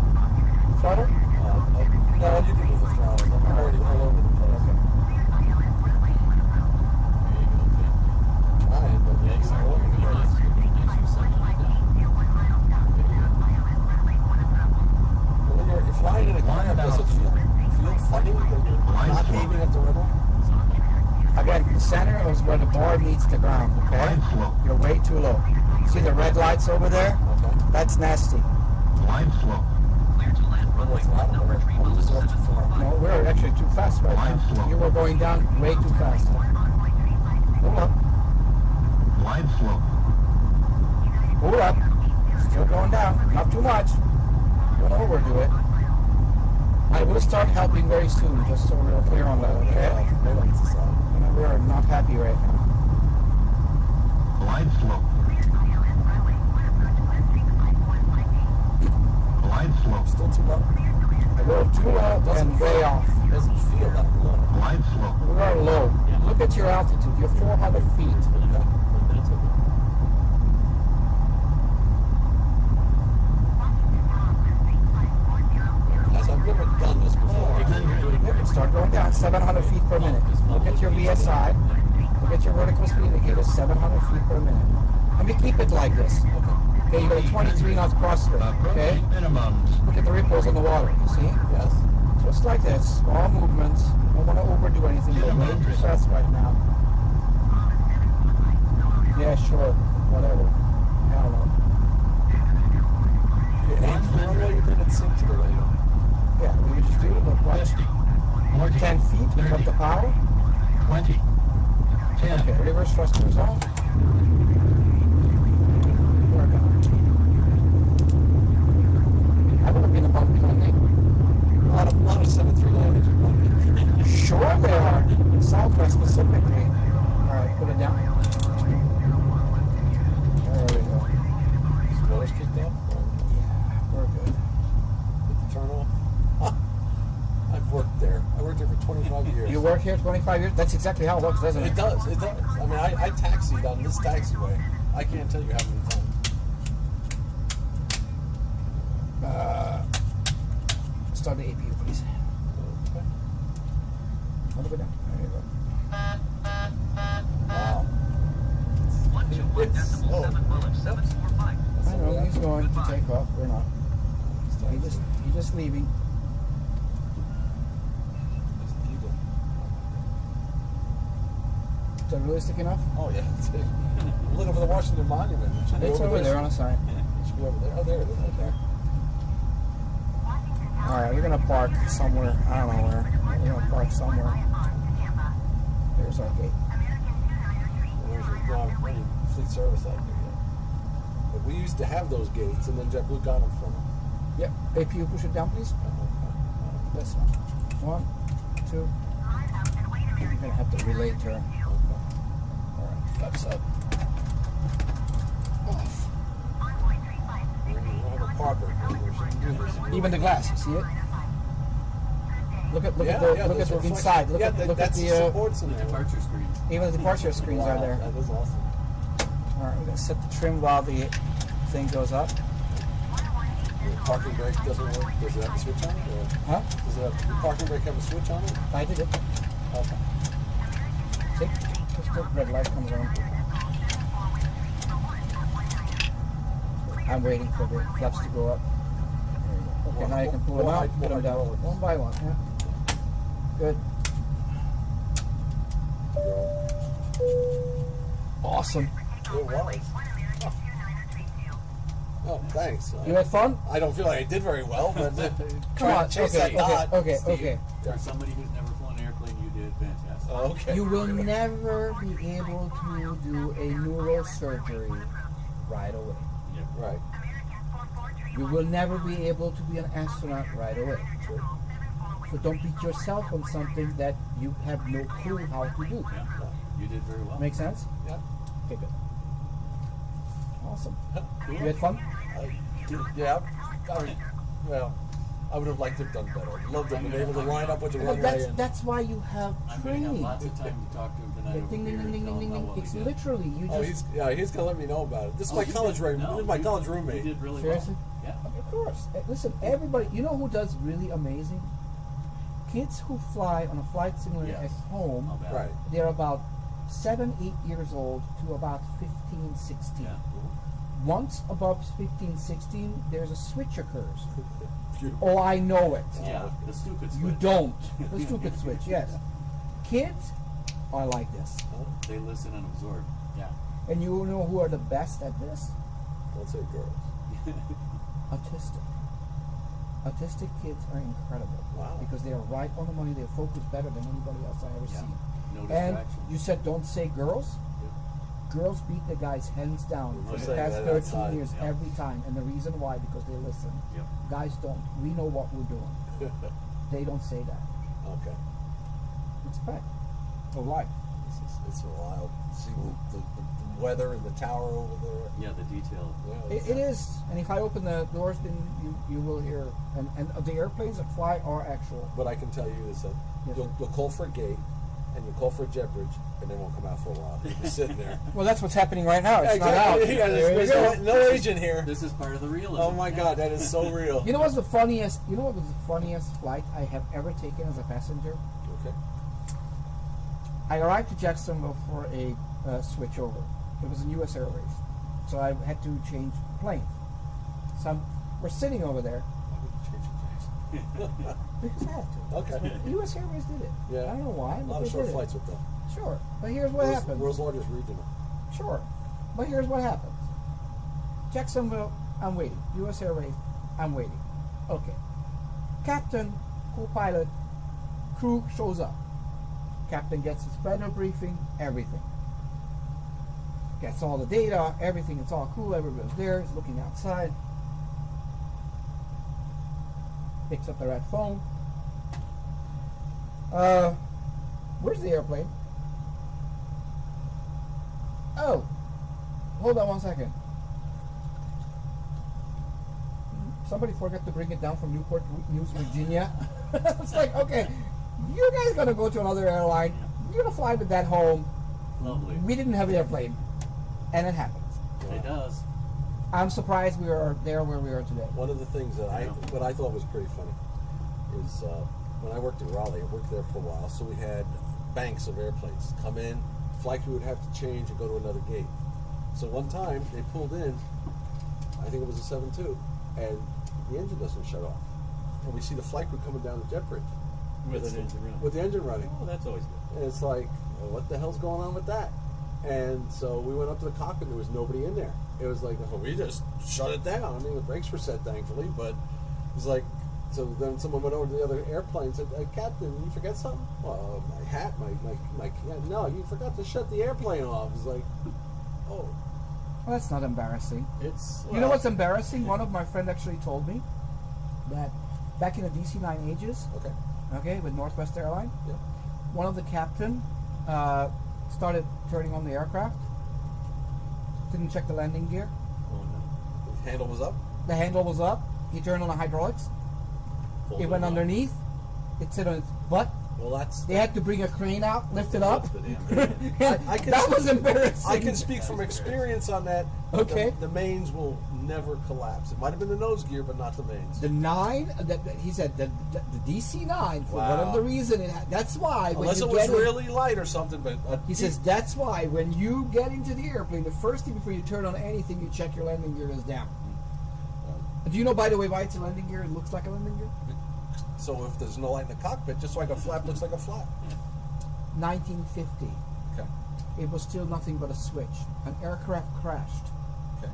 Throttle? No, you can move the throttle. I'm already all over the place. Okay. There you go, Tim. Trying, but Yeah, it's not exactly. working. Yes, you settle it down. But when you're flying in a climb, does it feel funny when you're not aiming at the rebel? Again, the center is where the bar meets the ground, okay? You're way too low. See the red lights over there? Okay. That's nasty. Clear to land runway 1, number 3 I'm just off too far. No, we're actually too fast right now. You were going down way too fast. Hold up. Hold up. Still going down. Not too much. Don't overdo it. I will start helping very soon, just so we're clear on that, okay? We're not happy right now. Still too low. I go too low and way off. Doesn't feel that low. We are low. Look at your altitude. You're 400 feet. But that's okay. Guys, I've never done this before. Start going down 700 feet per minute. Look at your VSI. Look at your vertical speed indicator, 700 feet per minute. Let me keep it like this. Okay, you got a 23 knot crosswind. Okay? Look at the ripples in the water. You see? Yes. Just like that. Small movements. Don't want to overdo anything. You're way too fast right now. Yeah, sure. Whatever. Hell no. You aim for the runway, you did it sink to the radar. Yeah, we just do it. Look, watch. 10 feet. We got the power. 20. 10. Okay, reverse thrusters on. Work on. I would have been a bumpy landing. A lot of 7-3 landings are bumpy. Sure they are. Southwest specifically. Alright, put it down. There we go. Spoilers kicked down. Yeah, we're good. Hit the turn off. I've worked there. I worked there for 25 years. You work here 25 years? That's exactly how it works, doesn't it? It does. It does. I mean, I taxied on this taxiway. I can't tell you how many times. Start the APU, please. Okay. Hold it down. There you go. Wow. 121.7 Willem 745. I know, he's going to take off. We're not. He's just leaving. There's the eagle. Is that realistic enough? Oh, yeah. I'm looking for the Washington Monument. It should be It's over there on the side. It should be over there. Oh, there it is. Right there. Alright, we're gonna park somewhere. I don't know where. We're gonna park somewhere. There's our gate. There's your ground fleet service out there. Yeah. But we used to have those gates, and then JetBlue got them from them. Yep. APU, push it down, please. This one. 1, 2. You're gonna have to relay turn. Alright, that's up. Off. We don't have a parker. We shouldn't do this. Even the glass, you see it? Look at Yeah, the yeah, look at those the reflections. inside. Look Yeah, at that- look at that's the supports in The there. departure screens. even the departure screens Wow, are there. That is awesome. All right, we're gonna set the trim while the thing goes up. The parking brake doesn't work. Does it have a switch on it? Or Huh? does the parking brake have a switch on it? I did it. Okay. See, just the red light comes on. I'm waiting for the flaps to go up. There you go. Okay, now you can pull them out, put them down one by one. Yeah. Good. Awesome. It was. Oh, thanks. You had fun? I don't feel like I did very well, but Come trying on. to chase Okay, that dot. okay, Steve, okay. For somebody who's never flown an airplane, you did fantastic. Oh, okay. You will never be able to do a neurosurgery right away. Yeah. Right. You will never be able to be an astronaut right away. True. So don't beat yourself on something that you have no clue how to do. Yeah. You did very well. Make sense? Yeah. Okay, good. Awesome. Cool. You had fun? Yeah. I mean, well, I would have liked to have done better. I'd love to have been able to line up with the Well, runway. that's why you have I'm going to have training. lots of time to talk to him tonight. Ding, over ding, here ding, and ding, tell ding, him ding, what ding. we It's did. literally you Oh, just. he's gonna let me know about it. This is my you college did- roommate. no, This is my you- college roommate. You did really Seriously? well. Yeah. Of course. Listen, everybody. You know who does really amazing? Kids who fly on a flight simulator Yes. at home. Not bad. Right. They're about 7, 8 years old to about 15, 16. Yeah. Once above 15, 16, there's a switch occurs. Beautiful. Oh, I know it. Yeah. The stupid You switch. don't. The stupid switch, yes. Kids are like this. They listen and absorb. Yeah. And you know who are the best at this? Don't say girls. Autistic. Autistic kids are incredible. Wow. Because they are right on the money. They focus better than anybody else I ever Yeah. seen. No And distraction. you said don't say girls. Girls beat the guys hands down We for were the saying past that 13 outside. years Yeah. every time. And the reason why, because they listen. Yep. Guys don't. We know what we're doing. They don't say that. Okay. It's fact. Oh, life. It's wild. See the weather and the tower over there. Yeah, the detail. Yeah, It is. And if I open the doors, then you will hear. And the airplanes that fly are actual. But I can tell you is that Yes, you'll call for a gate and you'll call for a jet bridge and they won't come out for a while. They'll be sitting there. Well, that's what's happening right now. It's not out. Yeah, There you there's go. no agent here. This is part of the realism. Oh my God, that is so real. You know what's the funniest? You know what was the funniest flight I have ever taken as a passenger? Okay. I arrived to Jacksonville for a switchover. It was in U.S. Airways, so I had to change planes. So we're sitting over there. Why would you change your place? Because I had to. Okay. U.S. Airways did it. Yeah. I don't know why, A but lot they of short did flights with them. it. Sure, but here's what happens. World's largest regional. Sure, but here's what happens. Jacksonville, I'm waiting. U.S. Airways, I'm waiting. Okay. Captain, co-pilot, crew shows up. Captain gets his weather briefing, everything. Gets all the data, everything. It's all cool. Everybody's there. He's looking outside. Picks up the red phone. Where's the airplane? Oh, hold on 1 second. Somebody forgot to bring it down from Newport News, Virginia. It's like, okay, you guys gonna go to another airline. You're gonna fly with that home. Lovely. We didn't have an airplane, and it happens. It does. I'm surprised we are there where we are today. One of the things that what I thought was pretty funny is when I worked in Raleigh, I worked there for a while, so we had banks of airplanes come in, flight crew would have to change and go to another gate. So one time they pulled in, I think it was a 7-2, and the engine doesn't shut off, and we see the flight crew coming down the jet bridge With an engine running. with the engine running. Oh, that's always good. And it's like, well, what the hell's going on with that? And so we went up to the cockpit and there was nobody in there. It was like, oh, we just shut it down. I mean, the brakes were set, thankfully, but it was like, so then someone went over to the other airplane and said, Captain, you forget something? Well, my hat, no, you forgot to shut the airplane off. It's like, oh. Well, that's not embarrassing. It's You know what's embarrassing? One of my friends actually told me that back in the DC-9 ages, Okay. with Northwest Airline, Yeah. one of the captain started turning on the aircraft, didn't check the landing gear. Oh no. The handle was up. The handle was up. He turned on the hydraulics. It went underneath. it sit on its butt. Well, that's. They had to bring a crane out, lift it up. I can That speak- was embarrassing. I can speak from experience on that. Okay. The mains will never collapse. It might have been the nose gear, but not the mains. The 9, he said the DC-9 for Wow. whatever reason. That's why when Unless you it was get in- really light or something, but he says that's why when you get into the airplane, the first thing before you turn on anything, you check your landing gear is down. Do you know, by the way, why it's a landing gear? It looks like a landing gear. so if there's no light in the cockpit, just like a flap looks like a flap. 1950. Okay. It was still nothing but a switch. An aircraft crashed. Okay.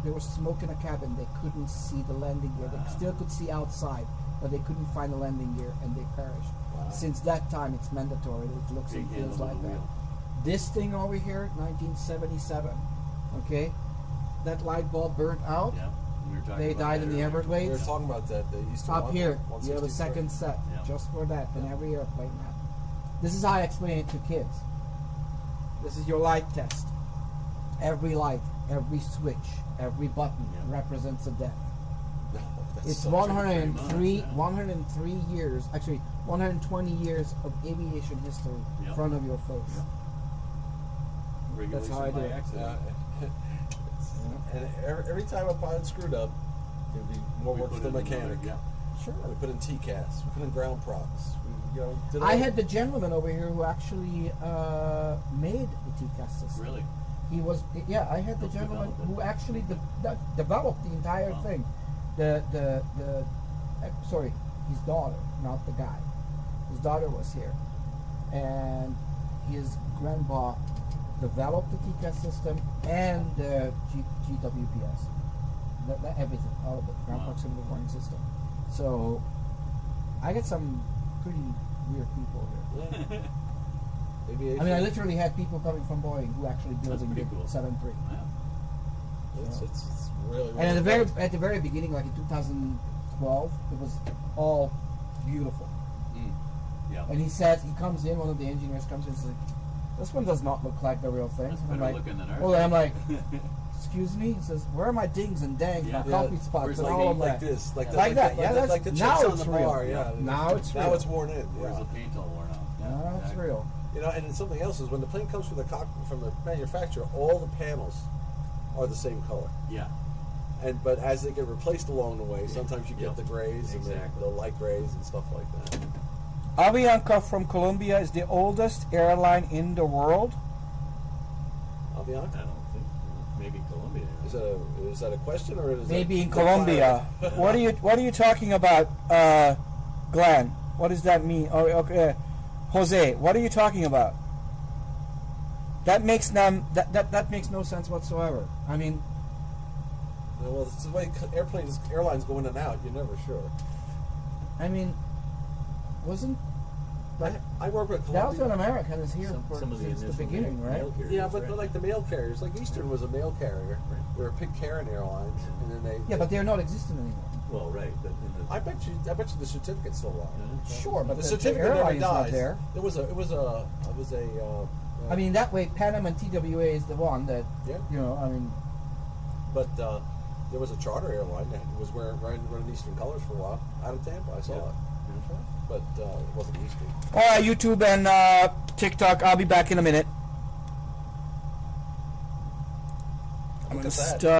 There was smoke in the cabin. They couldn't see the landing gear. They still could see outside, but they couldn't find the landing gear, and they perished. Wow. Since that time, it's mandatory. It looks and Big feels handle like on the that. wheel. This thing over here, 1977. Okay, that light bulb burnt out. Yeah. We were talking They about died that in the earlier. We were Everglades. talking about that. The Eastern Up one, here, you have a 163. second set Yeah. just for that in every airplane now. This is how I explain it to kids. This is your light test. Every light, every switch, every button Yeah. represents a death. No, that's It's so 103, much, yeah. 103 years, actually 120 years of aviation history in Yeah. front of your face. Yeah. That's how I Regulation do by it. accident. And every time a pilot screwed up, it would be more We work put for the in another- mechanic. Yeah. Sure. We put in TCAS. We put in ground props. We, did I all- had the gentleman over here who actually made the TCAS system. Really? He was, yeah, I had the Helped gentleman develop it. who actually developed the entire Wow. thing. Sorry, his daughter, not the guy. His daughter was here, and his grandpa developed the TCAS system and the GWPS. Everything, all of it, ground Wow. proximity warning system. So, I get some pretty weird people here. Yeah. Aviation. I mean, I literally had people coming from Boeing who actually building pretty the cool. 7.3. Wow. It's really, really And good. at the very beginning, like in 2012, it was all beautiful. Yeah. And he says, he comes in, one of the engineers comes in and says, "This one does not look like the real thing." That's I'm better like, looking than ours. well, I'm like, "Excuse me?" He says, "Where are my dings and dangs, Yeah. my coffee spots, Where's and like all a- of like that?" this, like, Like that, yeah, that's- like the now chips on it's the real. bar, yeah. Now it's Now real. it's worn in. Where's Yeah. the paint all worn out? Yeah, No, it's exactly. real. You know, and then something else is when the plane comes from the from the manufacturer, all the panels are the same color. Yeah. But as they get replaced along the way, sometimes you get Yep. the grays and Exactly. the light grays and stuff like that. Avianca from Colombia is the oldest airline in the world. Avianca? I don't think. Maybe Colombia. Is that a question or is Maybe it in Colombia. What are you talking about, Glenn? What does that mean? Oh, okay, Jose. What are you talking about? That makes that makes no sense whatsoever. I mean, Well, it's the way airlines go in and out. You're never sure. wasn't like I work with Delta Columbia. American is here for Some of the since the initial beginning, mail right? carriers, Yeah, but right? like the mail carriers, like Eastern was a mail carrier. Right. They were Pitcairn Airlines, and then they. Yeah, but they're not existing anymore. Well, right. But in the, I bet you the certificate's still alive. Yeah. Sure, but The the certificate never airline is not dies. there. It was a. I mean, that way, Panam and TWA is the one that Yeah. you know. I mean, But there was a charter airline that was running Eastern colors for a while out of Tampa. I saw Yeah. it, but it wasn't Eastern. all right, YouTube and TikTok. I'll be back in a minute. I'm Look gonna at that. stop.